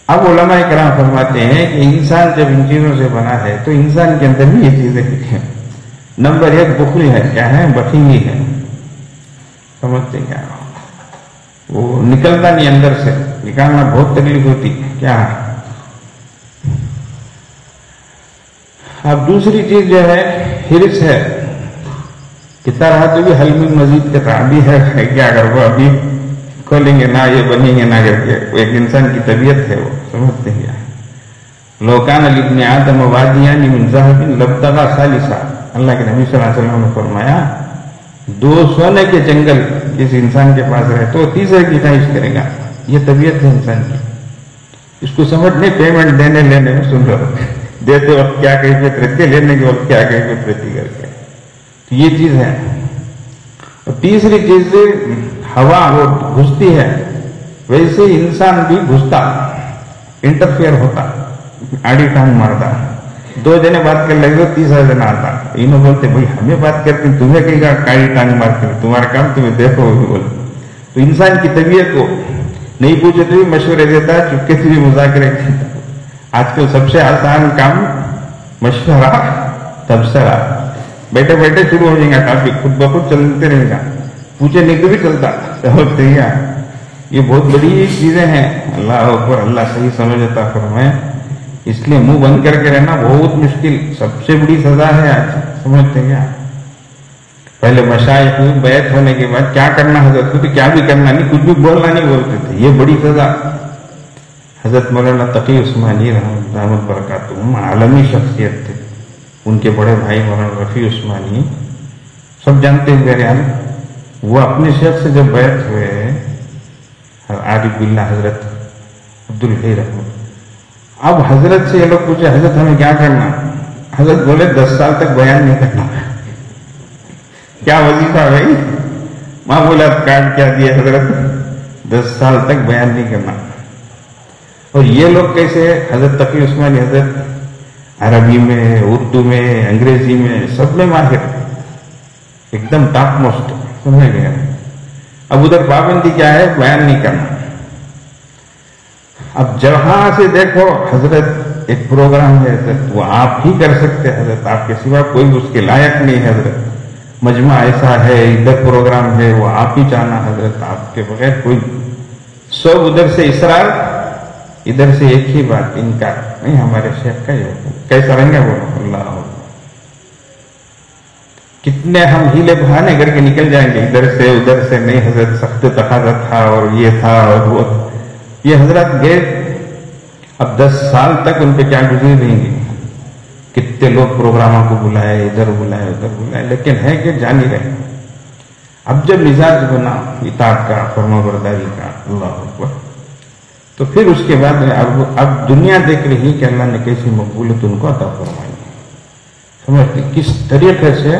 اب علماء کرام فرماتے ہیں کہ انسان جب ان چیزوں سے بنا ہے تو انسان کے اندر بھی یہ چیزیں ہیں. نمبر 1 بخل ہے، کیا ہے؟ بخیلی ہے. سمجھتے کیا؟ وہ نکلتا نہیں، اندر سے نکالنا بہت تکلیف ہوتی. کیا؟ اب دوسری چیز جو ہے ہرس ہے. کتنا رہا تو بھی حل میں مزید کا تعبی ہے، کیا کر وہ ابھی کھولیں گے نہ، یہ بنیں گے نہ کر کے. ایک انسان کی طبیعت ہے وہ، سمجھتے ہیں. لوکان لابن آدم وادیان من ذهب لابتغى ثالثا، اللہ کے نبی صلی اللہ علیہ وسلم نے فرمایا 2 سونے کے جنگل کسی انسان کے پاس رہے تو تیسرے کی خواہش کرے گا. یہ طبیعت ہے انسان کی. اس کو سمجھنے پیمنٹ دینے لینے میں سن رہا، دیتے وقت کیا کیفیت رہتی ہے، لینے کے وقت کیا کیفیت رہتی کر کے. تو یہ چیز ہے. اور تیسری چیز ہوا، وہ گھستی ہے. ویسے انسان بھی گھستا، انٹرفیئر ہوتا، آڑی ٹانگ مارتا. 2 جنے بات کر لگے تو تیسرا جنا آتا. انہوں بولتے بھائی ہمیں بات کرتے تمہیں کہیں گا کاڑی ٹانگ مارتے، تمہارا کام تمہیں دیکھو بولتے. تو انسان کی طبیعت کو نہیں پوچھے تو بھی مشورے دیتا ہے، چپکے سے بھی مذاکرے کرتا. آج کل سب سے آسان کام مشورہ، تبصرہ. بیٹھے بیٹھے شروع ہو جائے گا ٹاپک، خود بخود چلتے رہے گا، پوچھے نہیں تو بھی چلتا. یہ بہت بڑی چیزیں ہیں. اللہ اکبر، اللہ صحیح سمجھ عطا فرمائے. اس لیے منہ بند کر کے رہنا بہت مشکل، سب سے بڑی سزا ہے آج. سمجھتے ہیں؟ پہلے مشائخ بیعت ہونے کے بعد کیا کرنا حضرت کو، تو کیا بھی کرنا نہیں، کچھ بھی بولنا نہیں بولتے تھے. یہ بڑی سزا. حضرت مولانا تقی عثمانی رحمۃ اللہ برکاتہ عالمی شخصیت تھے. ان کے بڑے بھائی مولانا رفیع عثمانی سب جانتے ہیں بہرحال. وہ اپنے شیخ سے جب بیعت ہوئے عارف باللہ حضرت عبدالحی رحمۃ، اب حضرت سے یہ لوگ پوچھے حضرت ہمیں کیا کرنا؟ حضرت بولے 10 سال تک بیان نہیں کرنا. کیا وظیفہ بھائی؟ معمولات کارڈ کیا دیے حضرت، 10 سال تک بیان نہیں کرنا. اور یہ لوگ کیسے؟ حضرت تقی عثمانی حضرت عربی میں، اردو میں، انگریزی میں، سب میں ماہر، ایک دم ٹاپ موسٹ. سمجھ گیا. اب ادھر پابندی کیا ہے؟ بیان نہیں کرنا. اب جہاں سے دیکھو حضرت ایک پروگرام ہے حضرت، وہ آپ ہی کر سکتے ہیں حضرت، آپ کے سوا کوئی اس کے لائق نہیں ہے حضرت. مجمع ایسا ہے، ادھر پروگرام ہے، وہ آپ ہی چاہنا حضرت، آپ کے بغیر کوئی. سب ادھر سے اصرار، ادھر سے ایک ہی بات انکار. نہیں، ہمارے شیخ کا یہ کیسا رنگ ہے بولو. اللہ کتنے ہم ہیلے بہانے کر کے نکل جائیں گے ادھر سے ادھر سے. نہیں حضرت سخت تقاضا تھا اور یہ تھا اور وہ. یہ حضرت گئے، اب 10 سال تک ان پہ کیا گزری رہیں گی. کتنے لوگ پروگراموں کو بلائے، ادھر بلائے ادھر بلائے، لیکن ہے کہ جان ہی رہے. اب جب مزاج بنا اطاعت کا، فرما برداری کا، اللہ اکبر، تو پھر اس کے بعد اب دنیا دیکھ رہی کہ اللہ نے کیسی مقبولیت ان کو عطا فرمائی. سمجھتے کس طریقے سے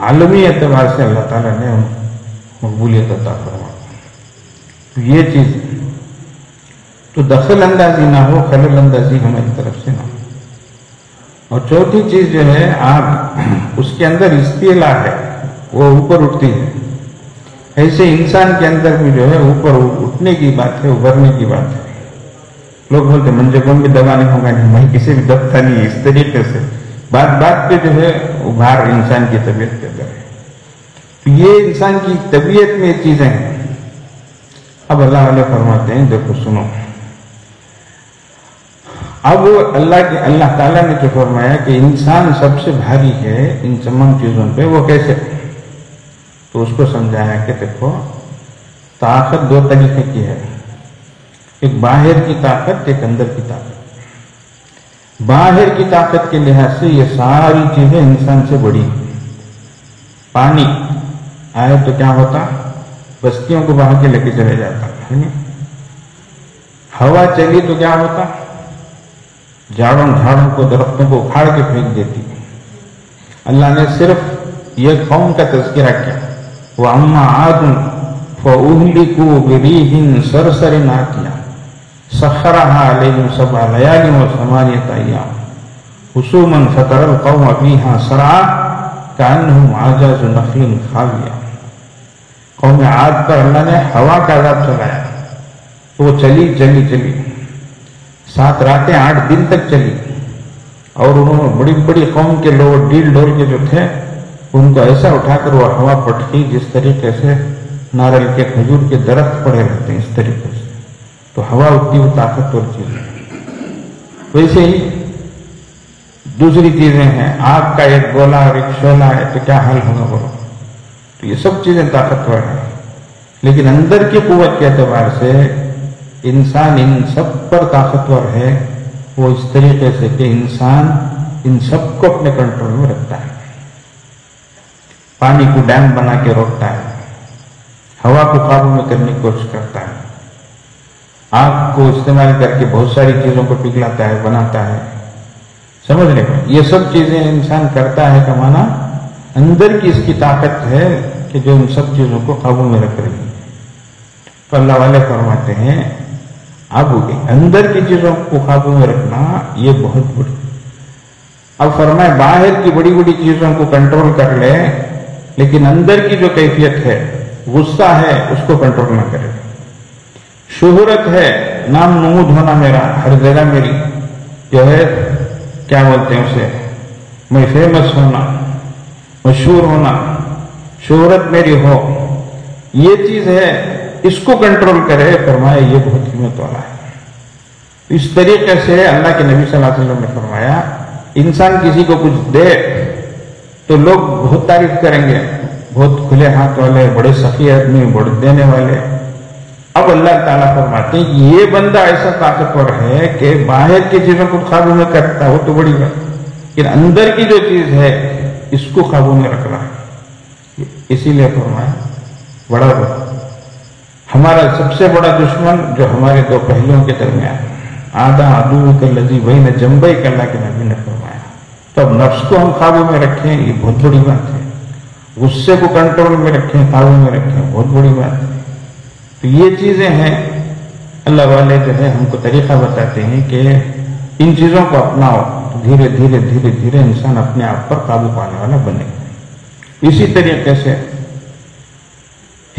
عالمی اعتبار سے اللہ تعالیٰ نے مقبولیت عطا فرمائی. یہ چیز تو دخل اندازی نہ ہو، خلل اندازی ہماری طرف سے نہ ہو. اور چوتھی چیز جو ہے، آپ اس کے اندر استعلاء ہے، وہ اوپر اٹھتی ہے. ایسے انسان کے اندر بھی جو ہے اوپر اٹھنے کی بات ہے، ابھرنے کی بات ہے. لوگ بولتے مجھے کون بھی دبا نہیں ہوگا، نہیں میں کسی بھی دبتا نہیں. اس طریقے سے بات پہ جو ہے ابھار انسان کی طبیعت کے اندر ہے. تو یہ انسان کی طبیعت میں یہ چیزیں ہیں. اب اللہ علیہ فرماتے ہیں دیکھو سنو، اب اللہ تعالیٰ نے جو فرمایا کہ انسان سب سے بھاری ہے ان تمام چیزوں پہ، وہ کیسے؟ تو اس کو سمجھایا کہ دیکھو طاقت 2 طریقے کی ہے، ایک باہر کی طاقت، ایک اندر کی طاقت. باہر کی طاقت کے لحاظ سے یہ ساری چیزیں انسان سے بڑی. پانی آئے تو کیا ہوتا؟ بستیوں کو بہا کے لے کے چلے جاتا ہے. ہوا چلی تو کیا ہوتا؟ جھاڑوں کو، درختوں کو اکھاڑ کے پھینک دیتی. اللہ نے صرف یہ قوم کا تذکرہ کیا، وَأَمَّا عَادٌ فَأُهْلِكُوا بِرِيحٍ صَرْصَرٍ عَاتِيَةٍ سَخَّرَهَا عَلَيْهِمْ 7 لَيَالٍ و8 أَيَّامٍ حُسُومًا فَتَرَى الْقَوْمَ فِيهَا صَرْعَىٰ كَأَنَّهُمْ أَعْجَازُ نَخْلٍ خَاوِيَةٍ. قوم عاد پر اللہ نے ہوا کا عذاب چلایا، تو وہ چلی 7 راتیں 8 دن تک چلی. اور انہوں نے بڑی بڑی قوم کے لوگ ڈیل ڈول کے جو تھے ان کو ایسا اٹھا کر وہ ہوا پٹکی، جس طریقے سے ناریل کے کھجور کے درخت پڑے رہتے ہیں اس طریقے سے. تو ہوا اتنی وہ طاقتور چیز ہے. ویسے ہی دوسری چیزیں ہیں، آگ کا ایک گولا اور ایک شعلہ ہے تو کیا حل ہوگا بولو. تو یہ سب چیزیں طاقتور ہیں، لیکن اندر کی قوت کے اعتبار سے انسان ان سب پر طاقتور ہے. وہ اس طریقے سے کہ انسان ان سب کو اپنے کنٹرول میں رکھتا ہے. پانی کو ڈیم بنا کے روکتا ہے، ہوا کو قابو میں کرنے کی کوشش کرتا ہے، آگ کو استعمال کر کے بہت ساری چیزوں کو پگھلاتا ہے، بناتا ہے. سمجھ لیں، یہ سب چیزیں انسان کرتا ہے کا معنی اندر کی اس کی طاقت ہے کہ جو ان سب چیزوں کو قابو میں رکھ رہی ہے. تو اللہ والے فرماتے ہیں اب اندر کی چیزوں کو قابو میں رکھنا یہ بہت بڑی. اب فرمائے باہر کی بڑی بڑی چیزوں کو کنٹرول کر لے، لیکن اندر کی جو کیفیت ہے، غصہ ہے، اس کو کنٹرول نہ کرے. شہرت ہے، نام نمود ہونا میرا، ہر جگہ میری جو ہے کیا بولتے ہیں اسے، میں فیمس ہونا، مشہور ہونا، شہرت میری ہو، یہ چیز ہے، اس کو کنٹرول کرے. فرمایا یہ بہت قیمت والا ہے. اس طریقے سے اللہ کے نبی صلی اللہ علیہ وسلم نے فرمایا انسان کسی کو کچھ دے تو لوگ بہت تعریف کریں گے، بہت کھلے ہاتھ والے، بڑے سخی آدمی، بڑے دینے والے. اب اللہ تعالیٰ فرماتے ہیں یہ بندہ ایسا طاقتور ہے کہ باہر کی چیزوں کو قابو میں کرتا ہے، وہ تو بڑی بات، لیکن اندر کی جو چیز ہے اس کو قابو میں رکھ رہا ہے. اسی لیے فرمایا بڑا ہمارا سب سے بڑا دشمن جو ہمارے 2 پہلوؤں کے درمیان، آدھا عدوک الذی بین جنبیک، اللہ کے نبی نے فرمایا. تو اب نفس کو ہم قابو میں رکھیں یہ بہت بڑی بات ہے، غصے کو کنٹرول میں رکھیں، قابو میں رکھیں، بہت بڑی بات ہے. تو یہ چیزیں ہیں. اللہ والے جو ہے ہم کو طریقہ بتاتے ہیں کہ ان چیزوں کو اپناؤ تو دھیرے دھیرے دھیرے دھیرے انسان اپنے آپ پر قابو پانے والا بنے. اسی طریقے سے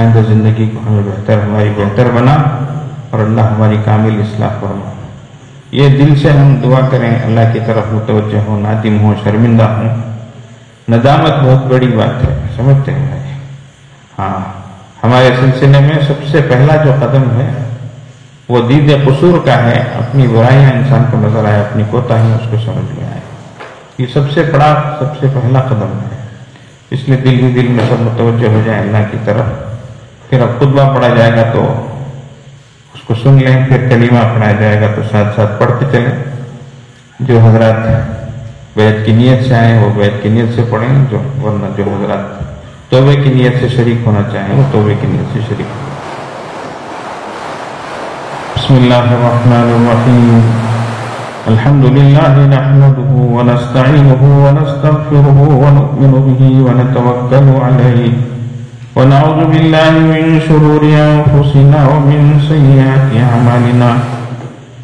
آئندہ زندگی کو ہماری بہتر بنا اور اللہ ہماری کامل اصلاح فرما۔ یہ دل سے ہم دعا کریں، اللہ کی طرف متوجہ ہوں، نادم ہوں، شرمندہ ہوں۔ ندامت بہت بڑی بات ہے، سمجھتے ہیں بھائی؟ ہاں، ہمارے سلسلے میں سب سے پہلا جو قدم ہے وہ دید قصور کا ہے۔ اپنی برائیاں انسان کو نظر آئے، اپنی کوتاہیاں اس کو سمجھ میں آئے، یہ سب سے پہلا قدم ہے۔ اس لیے دل ہی دل میں سب متوجہ ہو جائیں اللہ کی طرف۔ پھر اب خطبہ پڑھا جائے گا تو اس کو سن لیں، پھر کلمہ پڑھایا جائے گا تو ساتھ ساتھ پڑھتے چلیں۔ جو حضرات بیعت کی نیت سے آئیں وہ بیعت کی نیت سے پڑھیں، ورنہ جو حضرات توبے کی نیت سے شریک ہونا چاہیں وہ توبے کی نیت سے شریک ہوں۔ بسم اللہ الرحمن الرحیم۔ الحمد للہ نحمده ونستعینه ونستغفره ونؤمن به ونتوکل علیہ ونعوذ باللہ من شرور انفسنا ومن سیئات اعمالنا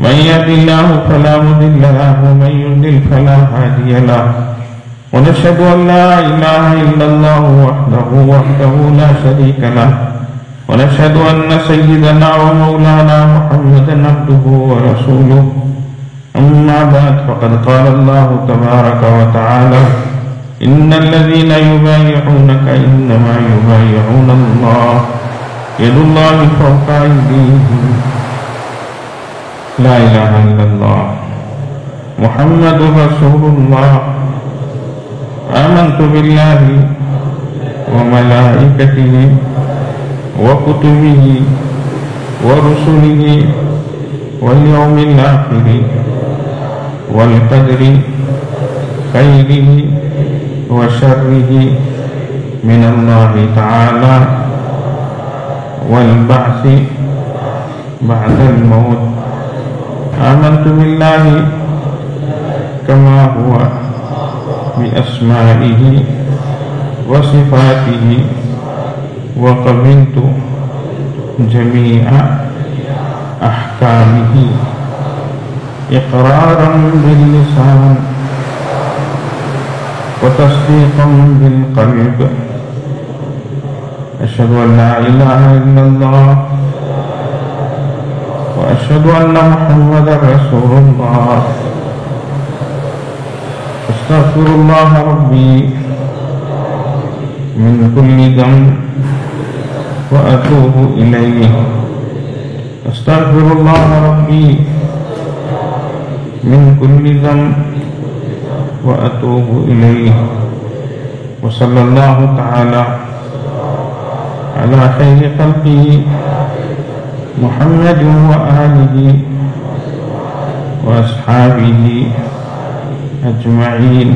من يهد الله فلا مضل له ومن يضلل فلا هادي له ونشهد ان لا اله الا الله وحده لا شريك له ونشهد ان سيدنا ومولانا محمدا عبده ورسوله اما بعد فقد قال الله تبارك وتعالى ان الذين يبايعونك انما يبايعون الله يد الله فوق ايديهم لا الہ الا اللہ محمد رسول اللہ آمنت باللہ وملائکتہ وکتبہ ورسلہ والیوم الآخر والقدر خیرہ وشرہ من اللہ تعالی والبعث بعد الموت آمنت باللہ کما ہوا بأسمائہ وصفاتہ وقبلت جمیع احکامہ اقرارا باللسان وتصدیقا بالقلب اشہد ان لا الہ الا اللہ وأشهد أن محمد رسول الله أستغفر الله ربي من كل ذنب وأتوب إليه أستغفر الله ربي من كل ذنب وأتوب إليه وصلى الله تعالى على خير خلقه محمد وآلہ واصحابہ اجمعین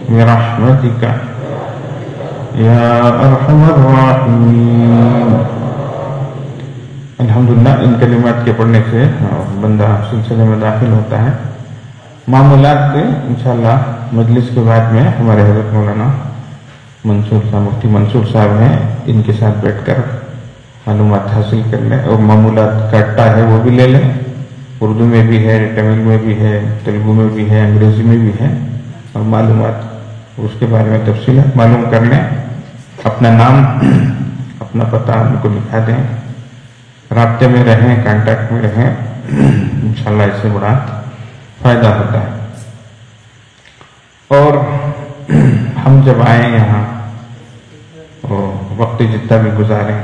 برحمتک یا ارحم الراحمین۔ الحمدللہ ان کلمات کے پڑھنے سے بندہ سلسلے میں داخل ہوتا ہے۔ معمولات کے انشاءاللہ مجلس کے بعد میں ہمارے حضرت مولانا منصور صاحب مفتی منصور صاحب ہیں، ان کے ساتھ بیٹھ کر معلومات حاصل کر لیں، اور معمولات کا اٹا ہے وہ بھی لے لیں، اردو میں بھی ہے، تمل میں بھی ہے، تیلگو میں بھی ہے، انگریزی میں بھی ہے، اور معلومات اس کے بارے میں تفصیلات معلوم کر لیں۔ اپنا نام اپنا پتہ ان کو لکھا دیں، رابطے میں رہیں، کانٹیکٹ میں رہیں، انشاءاللہ اس سے بڑا فائدہ ہوتا ہے۔ اور ہم جب آئیں یہاں وقت جتنا بھی گزاریں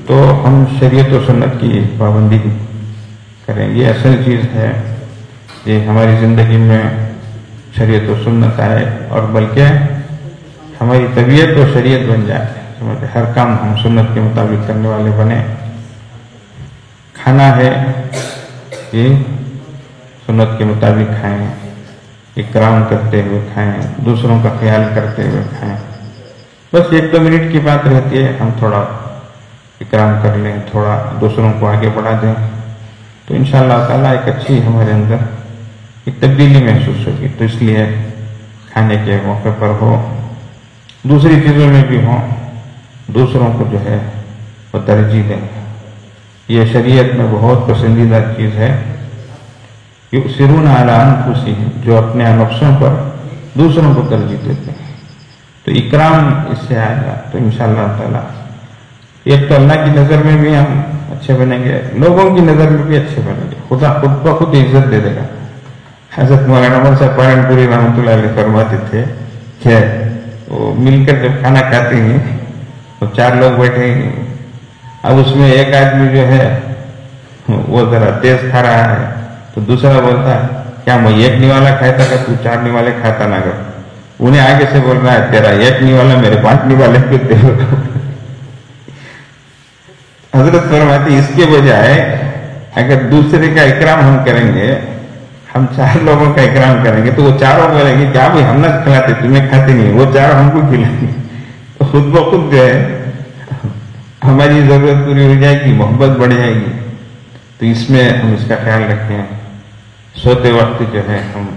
تو ہم شریعت و سنت کی پابندی کریں، یہ اصل چیز ہے۔ یہ ہماری زندگی میں شریعت و سنت آئے، اور بلکہ ہماری طبیعت و شریعت بن جائے، ہر کام ہم سنت کے مطابق کرنے والے بنے۔ کھانا ہے یہ سنت کے مطابق کھائیں، اکرام کرتے ہوئے کھائیں، دوسروں کا خیال کرتے ہوئے کھائیں۔ بس 1-2 منٹ کی بات رہتی ہے، ہم تھوڑا اکرام کر لیں، تھوڑا دوسروں کو آگے بڑھا دیں، تو انشاءاللہ تعالیٰ ایک اچھی ہمارے اندر ایک تبدیلی محسوس ہوگی۔ تو اس لیے کھانے کے موقع پر ہو، دوسری چیزوں میں بھی ہوں، دوسروں کو جو ہے وہ ترجیح دیں۔ یہ شریعت میں بہت پسندیدہ چیز ہے، یؤثرون علی انفسہم، جو اپنے نفسوں پر دوسروں کو ترجیح دیتے ہیں۔ تو اکرام اس سے آئے گا، تو انشاءاللہ تعالیٰ ایک تو اللہ کی نظر میں بھی ہم اچھے بنیں گے، لوگوں کی نظر میں بھی اچھے بنیں گے، خدا خود بخود عزت دے دے گا۔ حضرت مولانا عمر صاحب پالنپوری رحمۃ اللہ علیہ فرماتے تھے کہ وہ مل کر جب کھانا کھاتے ہیں تو 4 لوگ بیٹھے ہیں، اب اس میں ایک آدمی جو ہے وہ ذرا تیز کھا رہا ہے تو دوسرا بولتا ہے کیا میں 1 نوالا کھاتا کہ تو 4 نوالے کھاتا نہ کر، انہیں آگے سے بول رہا ہے تیرا 1 نوالا میرے 5 نوالے پہ دے۔ حضرت فرماتی اس کے بجائے اگر دوسرے کا اکرام ہم کریں گے، ہم 4 لوگوں کا اکرام کریں گے تو وہ چاروں بولیں گے کیا بھائی ہم نہ کھلاتے تمہیں کھاتے نہیں، وہ 4 ہم کو کھلائیں گے، تو خود بخود جو ہے ہماری ضرورت پوری ہو جائے گی، محبت بڑھ جائے گی۔ تو اس میں ہم اس کا خیال رکھیں، سوتے وقت جو ہے ہم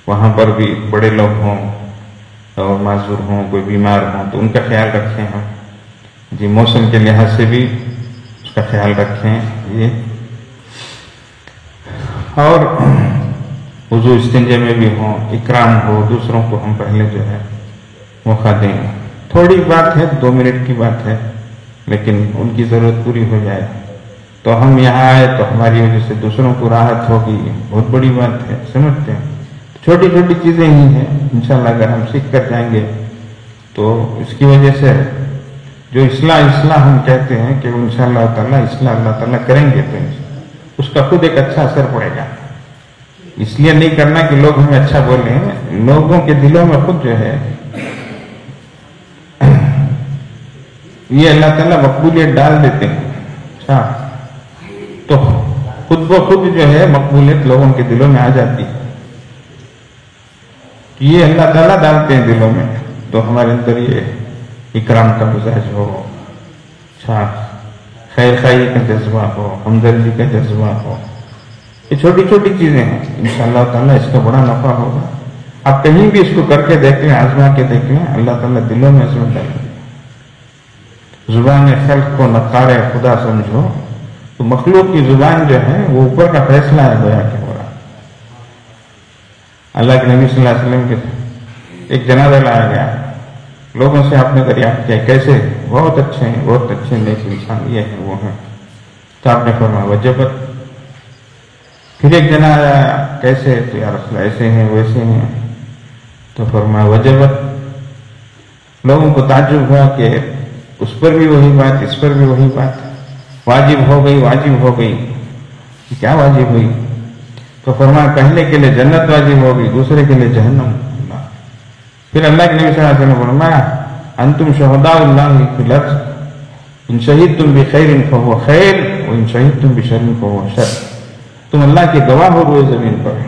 وہاں پر بھی بڑے لوگ ہوں اور معذور ہوں، کوئی بیمار ہوں تو ان کا خیال رکھیں ہم جی، موسم کے لحاظ سے بھی اس کا خیال رکھیں یہ، اور وضو استنجے میں بھی ہوں، اکرام ہو، دوسروں کو ہم پہلے جو ہے موقع دیں۔ تھوڑی بات ہے، 2 منٹ کی بات ہے، لیکن ان کی ضرورت پوری ہو جائے تو ہم یہاں آئے تو ہماری وجہ سے دوسروں کو راحت ہوگی، بہت بڑی بات ہے، سمجھتے ہیں۔ چھوٹی چھوٹی چیزیں ہی ہیں، انشاءاللہ اگر ہم سیکھ کر جائیں گے تو اس کی وجہ سے جو اصلاح ہم کہتے ہیں کہ انشاءاللہ تعالیٰ اصلاح اللہ تعالیٰ کریں گے تو اس کا خود ایک اچھا اثر پڑے گا۔ اس لیے نہیں کرنا کہ لوگ ہمیں اچھا بولیں، لوگوں کے دلوں میں خود جو ہے یہ اللہ تعالیٰ مقبولیت ڈال دیتے ہیں، اچھا تو خود بخود جو ہے مقبولیت لوگوں کے دلوں میں آ جاتی ہے، یہ اللہ تعالیٰ ڈالتے ہیں دلوں میں، تو ہمارے اندر یہ اکرام کا مزاج ہو، اچھا خیر خواہی کا جذبہ ہو، ہمدردی کا جذبہ ہو، یہ چھوٹی چھوٹی چیزیں ہیں، انشاءاللہ تعالیٰ اس کا بڑا نفع ہوگا۔ آپ کہیں بھی اس کو کر کے دیکھ لیں، آزما کے دیکھ لیں، اللہ تعالیٰ دلوں میں عظمت ڈالیں گے۔ زبان خلق کو نقار خدا سمجھو، تو مخلوق کی زبان جو ہے وہ اوپر کا فیصلہ ہے گویا کہ ہو رہا۔ اللہ کے نبی صلی اللہ علیہ وسلم کے ایک جنازہ لایا گیا، لوگوں سے آپ نے دریافت کیا کیسے؟ بہت اچھے ہیں، بہت اچھے نیک انسان، یہ ہیں وہ ہیں، تو آپ نے فرمایا وجبت۔ پھر ایک جنازہ آیا، کیسے؟ تو یا رسول اللہ ایسے ہیں ویسے ہیں، تو فرمایا وجبت۔ لوگوں کو تعجب ہوا کہ اس پر بھی وہی بات، اس پر بھی وہی بات، واجب ہو گئی، واجب ہو گئی، کیا واجب ہوئی؟ تو فرمایا پہلے کے لیے جنت واجب ہوگی، دوسرے کے لیے جہنم۔ پھر اللہ کے نبی صلی اللہ علیہ وسلم نے فرمایا انتم شہداء اللہ فی الارض ان شہدتم بخیر فہو خیر وان شہدتم بشر فہو شر، تم اللہ کے گواہ ہو روئے زمین پر،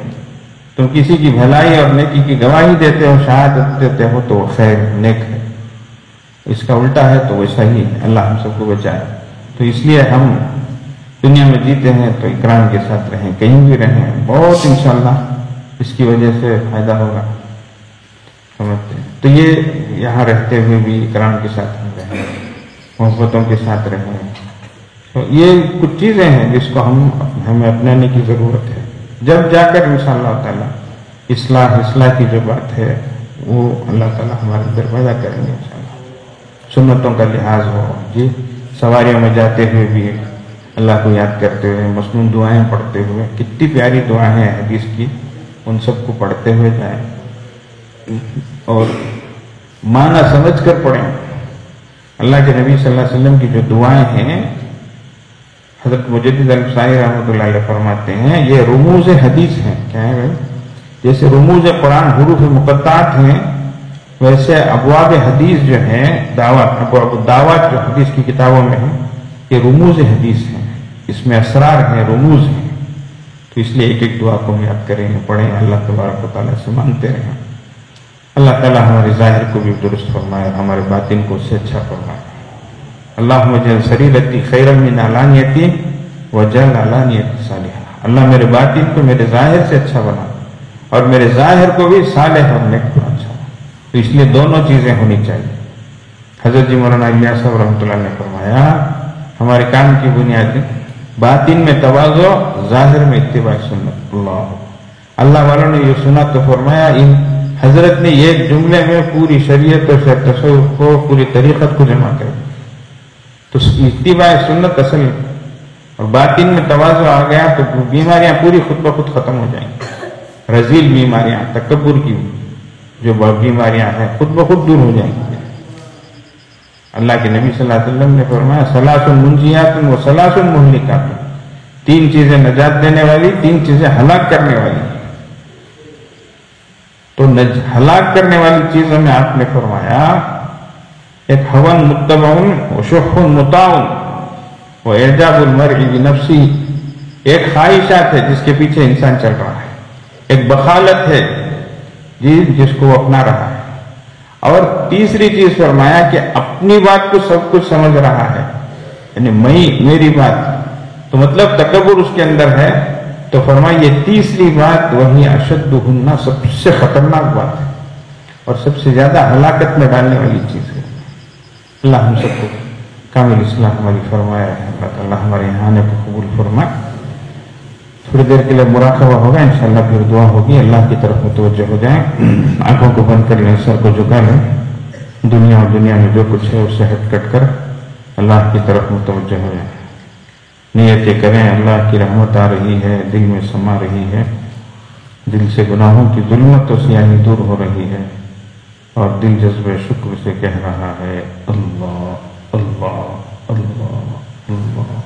تم کسی کی بھلائی اور نیکی کی گواہی دیتے ہو، شہادت دیتے ہو تو وہ خیر نیک ہے، اس کا الٹا ہے تو وہ صحیح ہے، اللہ ہم سب کو بچائے۔ تو اس لیے ہم دنیا میں جیتے ہیں تو اکرام کے ساتھ رہیں، کہیں بھی رہیں، بہت انشاءاللہ اس کی وجہ سے فائدہ ہوگا، سمجھتے ہیں۔ تو یہ یہاں رہتے ہوئے بھی اکرام کے ساتھ ہم رہیں، محبتوں کے ساتھ رہیں، تو یہ کچھ چیزیں ہیں جس کو ہمیں اپنانے کی ضرورت ہے، جب جا کر انشاءاللہ تعالیٰ اصلاح کی جو بات ہے وہ اللہ تعالیٰ ہمارے اندر پیدا کریں گے انشاءاللہ۔ سنتوں کا لحاظ ہو جی، سواریوں میں جاتے ہوئے بھی اللہ کو یاد کرتے ہوئے، مسنون دعائیں پڑھتے ہوئے، کتنی پیاری دعائیں ہیں حدیث کی، ان سب کو پڑھتے ہوئے جائیں اور معنی سمجھ کر پڑھیں۔ اللہ کے نبی صلی اللہ علیہ وسلم کی جو دعائیں ہیں، حضرت مجدد الفسانی رحمۃ اللہ علیہ فرماتے ہیں یہ رموز حدیث ہیں۔ کیا ہے بھائی؟ جیسے رموز قرآن حروف مقطعات ہیں، ویسے ابواب حدیث جو ہیں، ابواب دعوات جو حدیث کی کتابوں میں ہیں، یہ رموز حدیث ہیں، اس میں اسرار ہیں، رموز ہیں۔ تو اس لیے ایک ایک دعا کو یاد کریں، پڑھیں، اللہ تبارک و تعالیٰ سے مانگتے رہیں۔ اللہ تعالیٰ ہمارے ظاہر کو بھی درست فرمائے اور ہمارے باطن کو اس سے اچھا فرمائے۔ اللہم اجعل سریرتی خیرا من علانیتی واجعل علانیتی صالحا، اللہ میرے باطن کو میرے ظاہر سے اچھا بنا اور میرے ظاہر کو بھی صالح اور نیک بنا۔ اچھا، تو اس لیے دونوں چیزیں ہونی چاہیے۔ حضرت جی مولانا الیاس صاحب رحمۃ اللہ نے فرمایا ہمارے کام کی بنیاد باطن میں تواضع، ظاہر میں اتباع سنت۔ اللہ والوں نے یہ سنا تو فرمایا ان حضرت نے ایک جملے میں پوری شریعت اور تصوف کو، پوری طریقت کو جمع کر دیا۔ تو اتباع سنت اصل، اور باطن میں تواضع آ گیا تو بیماریاں پوری خود بخود ختم ہو جائیں گی. رذیل بیماریاں، تکبر کی جو بیماریاں ہیں خود بخود دور ہو جائیں گی. اللہ کے نبی صلی اللہ علیہ وسلم نے فرمایا ثلاث منجیات و ثلاث مہلکات، تین چیزیں نجات دینے والی، تین چیزیں ہلاک کرنے والی. تو ہلاک کرنے والی چیزوں میں آپ نے فرمایا ایک ہون متبع و شح مطاع و اعجاب المرء بنفسی، ایک خواہشات ہے جس کے پیچھے انسان چل رہا ہے، ایک بخالت ہے جس کو وہ اپنا رہا ہے، اور تیسری چیز فرمایا کہ اپنی بات کو سب کچھ سمجھ رہا ہے، یعنی میری بات، تو مطلب تکبر اس کے اندر ہے. تو فرمایا یہ تیسری بات وہی اشدہن، سب سے خطرناک بات ہے اور سب سے زیادہ ہلاکت میں ڈالنے والی چیز ہے. اللہ ہم سب کو کامل اصلاح ہماری فرمائے. اللہ تعالیٰ ہمارے یہاں کو قبول فرمائے. تھوڑی دیر کے لیے مراقبہ ہوگا، انشاءاللہ پھر دعا ہوگی. اللہ کی طرف متوجہ ہو جائیں، آنکھوں کو بند کر لیں، سر کو جھکا لیں. دنیا اور دنیا میں جو کچھ ہے اسے ہٹ کٹ کر اللہ کی طرف متوجہ ہو جائیں. نیتیں کریں اللہ کی رحمت آ رہی ہے، دل میں سما رہی ہے، دل سے گناہوں کی ظلمت و سیاہی دور ہو رہی ہے، اور دل جذبہ شکر سے کہہ رہا ہے اللہ اللہ اللہ اللہ اللہ.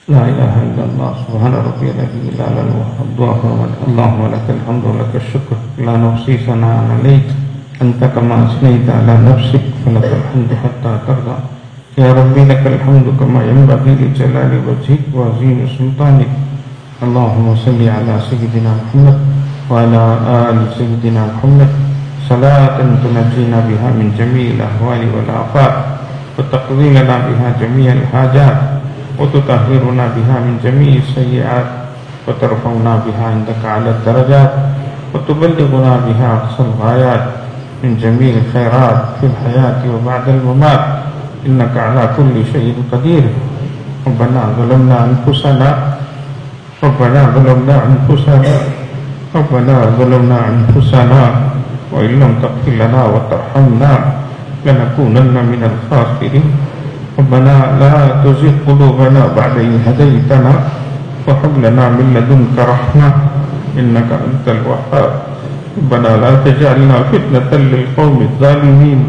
لا إله إلا الله سبحان ربي الذي لا إله إلا هو اللهم لك الحمد ولك الشكر لا نحصي ثناء عليك أنت كما أثنيت على نفسك فلك الحمد حتى ترضى يا ربي لك الحمد كما ينبغي لجلال وجهك وعظيم سلطانك اللهم صل على سيدنا محمد وعلى آل سيدنا محمد صلاة تنجينا بها من جميع الأهوال والآفات وتقضي لنا بها جميع الحاجات وتطهرنا بها من جميع السيئات وترفعنا بها عندك على الدرجات وتبلغنا بها أقصى الغايات من جميع الخيرات في الحياة وبعد الممات إنك على كل شيء قدير ربنا ظلمنا أنفسنا وإن لم تغفر لنا وترحمنا لنكونن من الخاسرين ربنا لا تزغ قلوبنا بعد إذ هديتنا وهب لنا من لدنك رحمة إنك أنت الوهاب ربنا لا تجعلنا فتنة للقوم الظالمين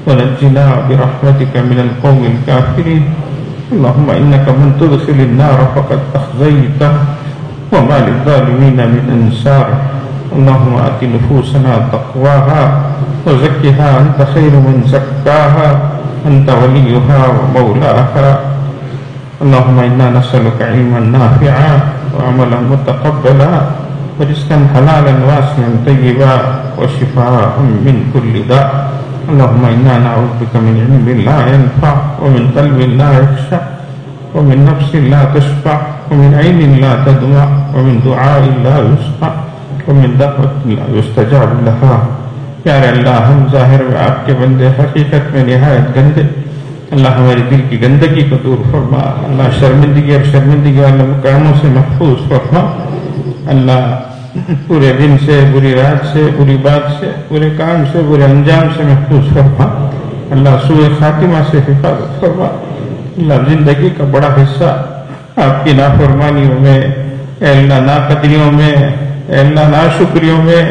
ونجنا برحمتك من القوم الكافرين اللهم إنك من تدخل النار فقد أخزيته وما للظالمين من أنصار اللهم آت نفوسنا تقواها وزكها أنت خير من زكاها أنت وليها ومولاها اللهم إنا نسألك علما نافعا وعملا متقبلا ورزقا حلالا واسعا طيبا وشفاء من كل داء اللهم إنا نعوذ بك من علم لا ينفع ومن قلب لا يخشع ومن نفس لا تشفع ومن عين لا تدمع ومن دعاء لا يسمع ومن دعوة لا يستجاب لها پیارے اللہ ہم ظاہر میں آپ کے بندے حقیقت میں نہایت گندے اللہ ہمارے دل کی گندگی کو دور فرما اللہ شرمندگی اور شرمندگی والے مقاموں سے محفوظ فرما اللہ پورے دن سے بری رات سے بری بات سے برے کام سے برے انجام سے محفوظ فرما اللہ سوء خاتمہ سے حفاظت فرما اللہ زندگی کا بڑا حصہ آپ کی نافرمانیوں میں اے اللہ ناقدریوں میں اے اللہ ناشکریوں میں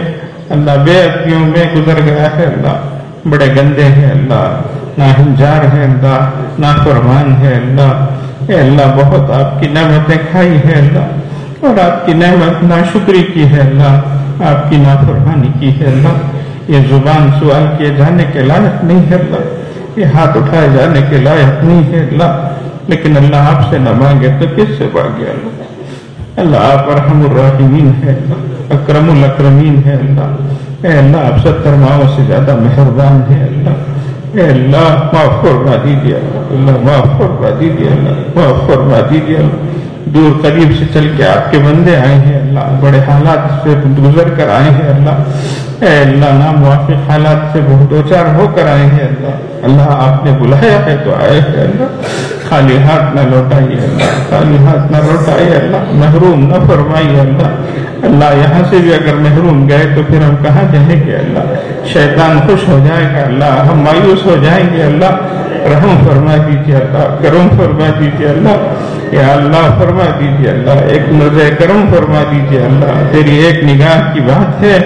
اللہ بے عدلیوں میں گزر گیا ہے اللہ بڑے گندے ہیں اللہ ناہنجار ہے اللہ نافرمان ہے اللہ اے اللہ بہت آپ کی نعمتیں کھائی ہے اللہ اور آپ کی نعمت ناشکری کی ہے اللہ آپ کی نافرمانی کی ہے اللہ یہ زبان سوال کیے جانے کے لائق نہیں ہے اللہ یہ ہاتھ اٹھائے جانے کے لائق نہیں ہے اللہ لیکن اللہ آپ سے نہ مانگے تو کس سے مانگے اللہ اللہ آپ ارحم الراحمین ہے اللہ اکرم الاکرمین ہے اللہ اے اللہ آپ 70 ماؤں سے زیادہ مہربان ہے اللہ اے اللہ معاف فرما دیجیے اللہ معاف فرما دیجیے اللہ معاف فرما دیجیے اللہ دور قریب سے چل کے آپ کے بندے آئے ہیں اللہ بڑے حالات سے گزر کر آئے ہیں اللہ اے اللہ ناموافق حالات سے بہت دوچار ہو کر آئے ہیں اللہ اللہ آپ نے بلایا ہے تو آئے ہیں اللہ خالی ہاتھ نہ لوٹائیے اللہ خالی ہاتھ نہ لوٹائیے اللہ محروم نہ فرمائیے اللہ اللہ یہاں سے بھی اگر محروم گئے تو پھر ہم کہاں جائیں گے اللہ شیطان خوش ہو جائے گا اللہ ہم مایوس ہو جائیں گے اللہ رحم فرما دیجیے اللہ کرم فرما دیجیے اللہ یا اللہ فرما دیجیے اللہ ایک نظر کرم فرما دیجیے اللہ تیری ایک نگاہ کی بات ہے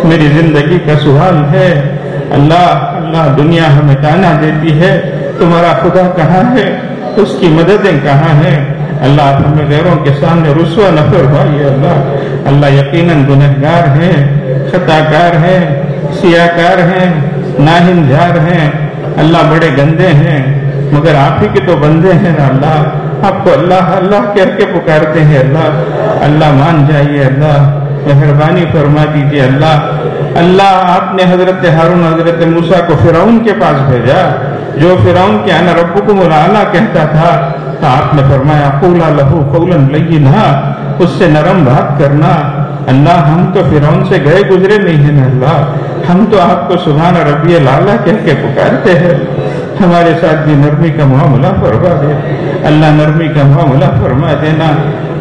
میری زندگی کا سوال ہے اللہ اللہ دنیا ہمیں تانا دیتی ہے تمہارا خدا کہاں ہے اس کی مددیں کہاں ہیں اللہ آپ ہمیں غیروں کے سامنے رسوا نہ فرمائیے اللہ اللہ یقیناً گنہگار ہیں خطا کار ہیں سیاکار ہیں ناہنجار ہیں اللہ بڑے گندے ہیں مگر آپ ہی کے تو بندے ہیں نا اللہ آپ کو اللہ اللہ کہہ کے پکارتے ہیں اللہ اللہ مان جائیے اللہ مہربانی فرما دیجیے اللہ اللہ آپ نے حضرت ہارون حضرت موسیٰ کو فرعون کے پاس بھیجا جو فرعون کے انا ربکم الاعلیٰ کہتا تھا تو آپ نے فرمایا قولا لہو قولا لینا اس سے نرم بات کرنا اللہ ہم تو فرعون سے گئے گزرے نہیں ہیں اللہ ہم تو آپ کو سبحان ربی الاعلیٰ کہہ کے پکارتے ہیں ہمارے ساتھ بھی نرمی کا معاملہ فرما دے اللہ نرمی کا معاملہ فرما دینا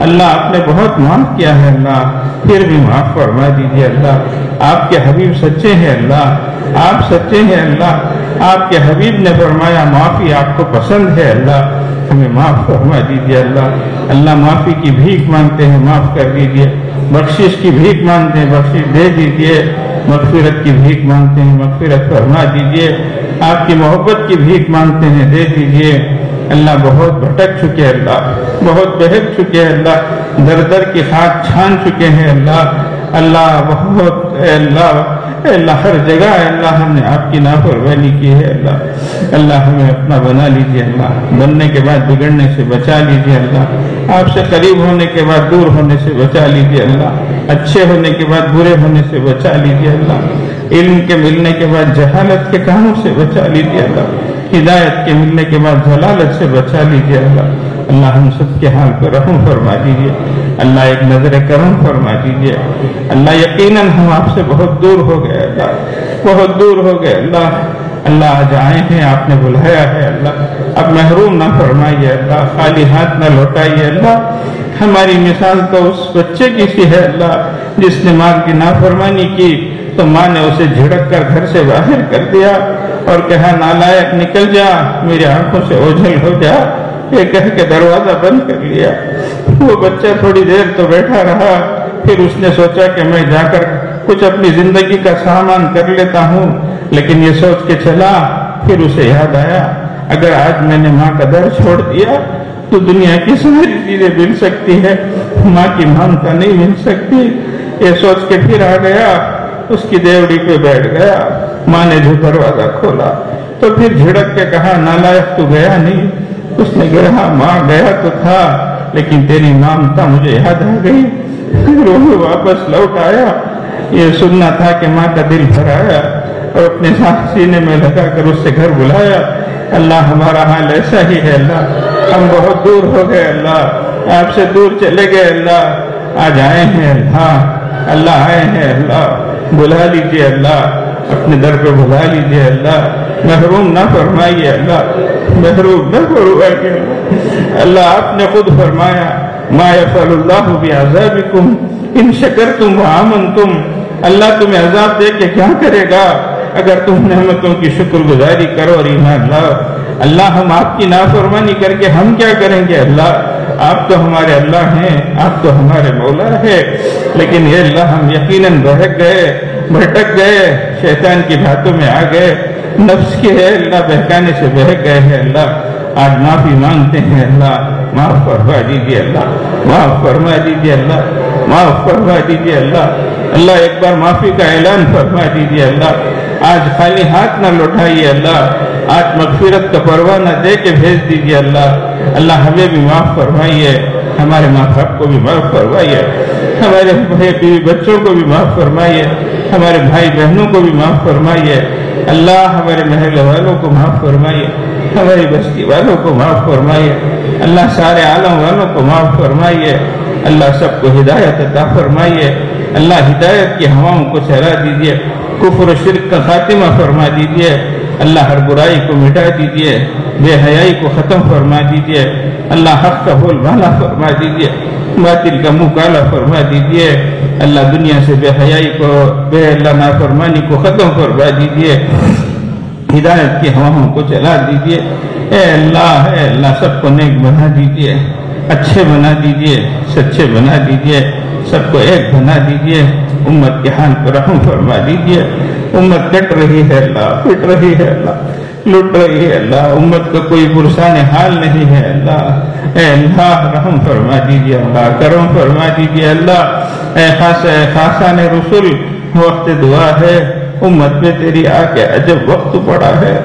اللہ آپ نے بہت معاف کیا ہے اللہ پھر بھی معاف فرما دیجیے اللہ آپ کے حبیب سچے ہیں اللہ آپ سچے ہیں اللہ آپ کے حبیب نے فرمایا معافی آپ کو پسند ہے اللہ ہمیں معاف فرما دیجیے اللہ اللہ معافی کی بھیک مانگتے ہیں معاف کر دیجیے بخشش کی بھیک مانگتے ہیں بخشش دے دیجیے مغفرت کی بھیک مانگتے ہیں مغفرت فرما دیجیے آپ کی محبت کی بھیک مانگتے ہیں دے دیجیے اللہ بہت بھٹک چکے اللہ بہت بہک چکے ہیں اللہ، در در کی خاک چھان چکے ہیں اللہ۔ اللہ بہت اے اللہ ہر جگہ اے اللہ ہم نے آپ کی نافرمانی کی ہے اللہ۔ اللہ ہمیں اپنا بنا لیجئے اللہ، بننے کے بعد بگڑنے سے بچا لیجئے اللہ، آپ سے قریب ہونے کے بعد دور ہونے سے بچا لیجئے اللہ، اچھے ہونے کے بعد برے ہونے سے بچا لیجئے اللہ، علم کے ملنے کے بعد جہالت کے کاموں سے بچا لیجئے اللہ، ہدایت کے ملنے کے بعد ضلالت سے بچا لیجئے اللہ۔ اللہ ہم سب کے حال پر رحم فرما دیجئے اللہ، ایک نظر کرم فرما دیجئے اللہ۔ یقیناً ہم آپ سے بہت دور ہو گئے اللہ، بہت دور ہو گئے اللہ۔ اللہ آج آئے ہیں، آپ نے بلایا ہے اللہ، اب محروم نہ فرمائیے اللہ، خالی ہاتھ نہ لوٹائیے اللہ۔ ہماری مثال تو اس بچے کی سی ہے اللہ، جس نے ماں کی نافرمانی کی تو ماں نے اسے جھڑک کر گھر سے باہر کر دیا اور کہا نالائق نکل جا، میری آنکھوں سے اوجھل ہو جا، یہ کہہ کے دروازہ بند کر لیا۔ وہ بچہ تھوڑی دیر تو بیٹھا رہا، پھر اس نے سوچا کہ میں جا کر کچھ اپنی زندگی کا سامان کر لیتا ہوں، لیکن یہ سوچ کے چلا، پھر اسے یاد آیا اگر آج میں نے ماں کا در چھوڑ دیا تو دنیا کی ساری چیزیں مل سکتی ہے، ماں کی ممتا نہیں مل سکتی۔ یہ سوچ کے پھر آ گیا، اس کی دیوڑی پہ بیٹھ گیا، ماں نے جو دروازہ کھولا تو پھر جھڑک کے کہا نالائق تو گیا نہیں۔ اس نے کہا ماں گیا تو تھا، لیکن تیری ممتا مجھے یاد آ گئی، پھر وہ واپس لوٹ آیا۔ یہ سننا تھا کہ ماں کا دل بھرایا اور اپنے ساتھ سینے میں لگا کر اس سے گھر بلایا۔ اللہ ہمارا حال ایسا ہی ہے اللہ، ہم بہت دور ہو گئے اللہ، آپ سے دور چلے گئے اللہ، آج آئے ہیں اللہ، اللہ آئے ہیں اللہ، بلا لیجئے اللہ، اپنے در پہ بلا لیجئے اللہ، محروم نہ فرمائیے اللہ، محروم نہ فرمائیے اللہ۔ آپ نے خود فرمایا ما یفعل اللہ بعذابکم ان شکرتم وآمنتم، اللہ تمہیں عذاب دے کے کیا کرے گا اگر تم نعمتوں کی شکر گزاری کرو اور ایمان لاؤ۔ اللہ ہم آپ کی نافرمانی کر کے ہم کیا کریں گے اللہ، آپ تو ہمارے اللہ ہیں، آپ تو ہمارے مولا ہے، لیکن یہ اللہ ہم یقیناً بہک گئے، بھٹک گئے، شیطان کی باتوں میں آ گئے، نفس کے ہے اللہ بہکانے سے بہک گئے ہیں اللہ۔ آج معافی مانگتے ہیں اللہ، معاف فرما دیجیے اللہ، معاف فرما دیجیے اللہ، معاف فرما دیجیے اللہ۔ اللہ ایک بار معافی کا اعلان فرما دیجیے اللہ، آج خالی ہاتھ نہ لوٹائیے اللہ، آج مغفرت کا پروانہ دے کے بھیج دیجیے اللہ۔ اللہ ہمیں بھی معاف فرمائیے، ہمارے ماں باپ کو بھی معاف فرمائیے، ہمارے بیوی بچوں کو بھی معاف فرمائیے، ہمارے بھائی بہنوں کو بھی معاف فرمائیے اللہ، ہمارے محلے والوں کو معاف فرمائیے، ہماری بستی والوں کو معاف فرمائیے اللہ، سارے عالم والوں کو معاف فرمائیے اللہ، سب کو ہدایت عطا فرمائیے اللہ، ہدایت کی ہواؤں کو چلا دیجیے، کفر و شرک کا خاتمہ فرما دیجیے اللہ، ہر برائی کو مٹا دیجیے، بے حیائی کو ختم فرما دیجیے اللہ، حق کا بول بالا فرما دیجیے، باطل کا منہ کالا فرما دیجیے اللہ، دنیا سے بے حیائی کو، بے اللہ نافرمانی کو ختم فرما دیجیے، ہدایت کی ہواؤں کو چلا دیجیے اے اللہ سب کو نیک بنا دیجیے، اچھے بنا دیجیے، سچے بنا دیجیے، سب کو ایک بنا دیجیے، امت کے حال پر رحم فرما دیجیے۔ امت کٹ رہی ہے اللہ، پٹ رہی ہے اللہ، لٹ رہی ہے اللہ، امت کا کوئی پرسان حال نہیں ہے اللہ، اے اللہ رحم فرما دیجیے اللہ، کرم فرما دیجیے اللہ، اے خاصان رسول وقت دعا ہے، امت پہ تیری آ کے عجب وقت پڑا ہے،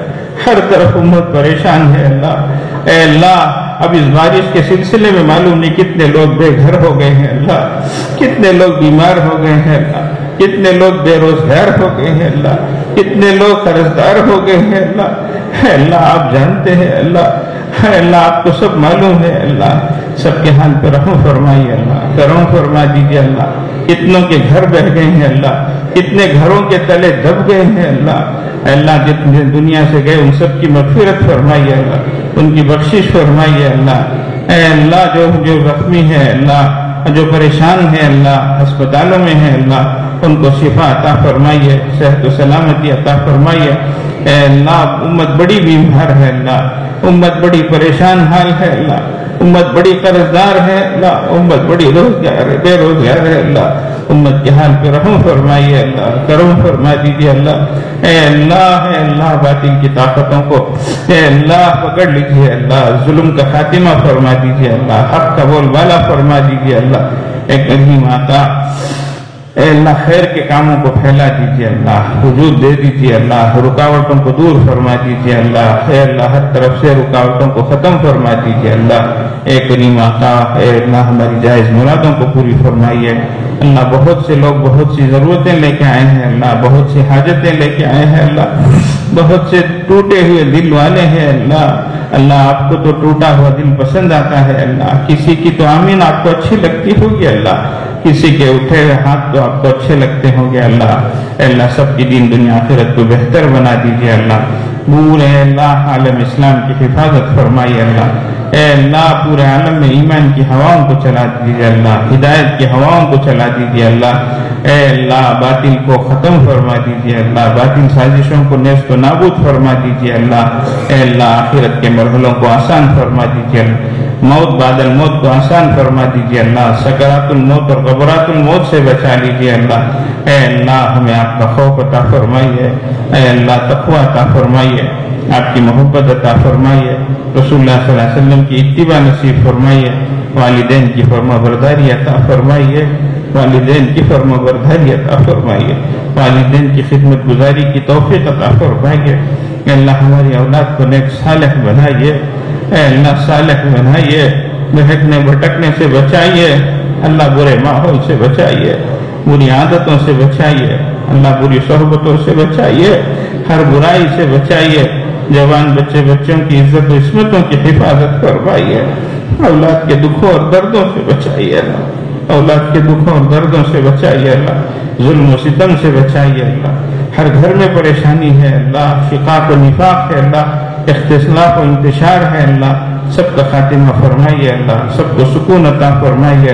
ہر طرف امت پریشان ہے اللہ، اے اللہ اب اس بارش کے سلسلے میں معلوم نہیں کتنے لوگ بے گھر ہو گئے ہیں اللہ، کتنے لوگ بیمار ہو گئے ہیں اللہ، کتنے لوگ بے روزگار ہو گئے ہیں اللہ، کتنے لوگ قرضدار ہو گئے ہیں اللہ، اے اللہ آپ جانتے ہیں اللہ، اے اللہ آپ کو سب معلوم ہے اللہ، سب کے حال پہ رحم فرمائیے اللہ، کرم فرما دیجیے اللہ، کتنوں کے گھر بہ گئے ہیں اللہ، کتنے گھروں کے تلے دب گئے ہیں اللہ، اے اللہ جتنے دنیا سے گئے ان سب کی مغفرت فرمائیے اللہ، ان کی بخشش فرمائیے اللہ، اے اللہ جو زخمی ہے اللہ، جو پریشان ہے اللہ، ہسپتالوں میں ہے اللہ، ان کو شفا عطا فرمائیے، صحت و سلامتی عطا فرمائیے اے اللہ، امت بڑی بیمار ہے اللہ، امت بڑی پریشان حال ہے اللہ، امت بڑی قرضدار ہے اللہ، امت بڑی بے روزگار ہے اللہ، امت کے حال پہ رحم فرمائیے اللہ، کرم فرما دیجیے اللہ، اے اللہ باطل کی طاقتوں کو اے اللہ پکڑ لیجیے اللہ، ظلم کا خاتمہ فرما دیجیے اللہ، حق کا بول بالا فرما دیجیے اللہ، ایک عظیم آقا اے اللہ خیر کے کاموں کو پھیلا دیجیے اللہ، وجود دے دیجیے اللہ، رکاوٹوں کو دور فرما دیجیے اللہ، اے اللہ ہر طرف سے رکاوٹوں کو ختم فرما دیجیے اللہ، اے کریم آقا اے اللہ ہماری جائز مرادوں کو پوری فرمائیے اللہ، بہت سے لوگ بہت سی ضرورتیں لے کے آئے ہیں اللہ، بہت سی حاجتیں لے کے آئے ہیں اللہ، بہت سے ٹوٹے ہوئے دل والے ہیں اللہ آپ کو تو ٹوٹا ہوا دل پسند آتا ہے اللہ، کسی کی تو آمین آپ کو اچھی لگتی ہوگی اللہ، کسی کے اٹھے ہوئے ہاتھ تو آپ کو اچھے لگتے ہوں گے اللہ سب کی دین دنیا آخرت کو بہتر بنا دیجیے اللہ، پورے اللہ عالم اسلام کی حفاظت فرمائیے اللہ، اے اللہ پورے عالم میں ایمان کی ہواؤں کو چلا دیجیے اللہ، ہدایت کی ہواؤں کو چلا دیجیے اللہ، اے اللہ باطل کو ختم فرما دیجیے اللہ، باطل سازشوں کو نیست و نابود فرما دیجیے اللہ، اے اللہ آخرت کے مرحلوں کو آسان فرما دیجیے اللہ، موت بعد الموت کو آسان فرما دیجیے اللہ، سکرات الموت اور غبرات الموت سے بچا لیجیے اللہ، اے اللہ ہمیں آپ کا خوف عطا فرمائیے، اے اللہ تقوی عطا فرمائیے، آپ کی محبت عطا فرمائیے، رسول اللہ صلی اللہ علیہ وسلم کی اتباع نصیب فرمائیے، والدین کی فرما برداری عطا فرمائیے، والدین کی فرما برداری عطا فرمائیے، والدین کی خدمت گزاری کی توفیق عطا فرمائیے، اے اللہ ہماری اولاد کو نیک صالح بنائیے، اے اللہ صالح بنائیے، بہکنے بھٹکنے سے بچائیے اللہ، برے ماحول سے بچائیے، بری عادتوں سے بچائیے اللہ، بری صحبتوں سے بچائیے، ہر برائی سے بچائیے، جوان بچوں کی عزت و عصمتوں کی حفاظت فرمائیے، اولاد کے دکھوں اور دردوں سے بچائیے اللہ، اولاد کے دکھوں اور دردوں سے بچائیے اللہ، ظلم و ستم سے بچائیے اللہ، ہر گھر میں پریشانی ہے اللہ، شقاق و نفاق ہے اللہ، اختلاف و انتشار ہے اللہ، سب کا خاتمہ فرمائیے اللہ، سب کو سکون عطا فرمائیے،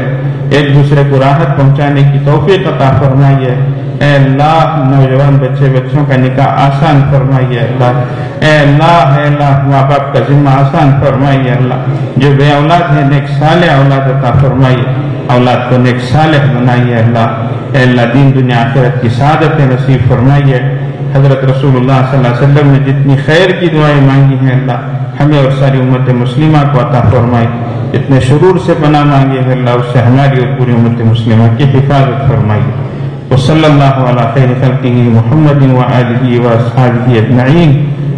ایک دوسرے کو راحت پہنچانے کی توفیق عطا فرمائیے، اے اللہ نوجوان بچوں کا نکاح آسان فرمائیے اللہ، اے اللہ ماں باپ کا ذمہ آسان فرمائیے اللہ، جو بے اولاد ہے نیک صالح اولاد عطا فرمائیے، اولاد کو نیک صالح بنائیے اللہ، اے اللہ دین دنیا آخرت کی سعادت نصیب فرمائیے، حضرت رسول اللہ صلی اللہ علیہ وسلم نے جتنی خیر کی دعائیں مانگی ہیں اللہ ہمیں اور ساری امت مسلمہ کو عطا فرمائی، اتنے شرور سے پناہ مانگے ہیں اللہ اس سے ہماری اور پوری امت مسلمہ کی حفاظت فرمائی، وصلی اللہ علی خیر خلقہ محمد وآلہ واصحابہ اجمعین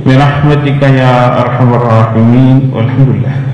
برحمتک یا ارحم الراحمین والحمدللہ۔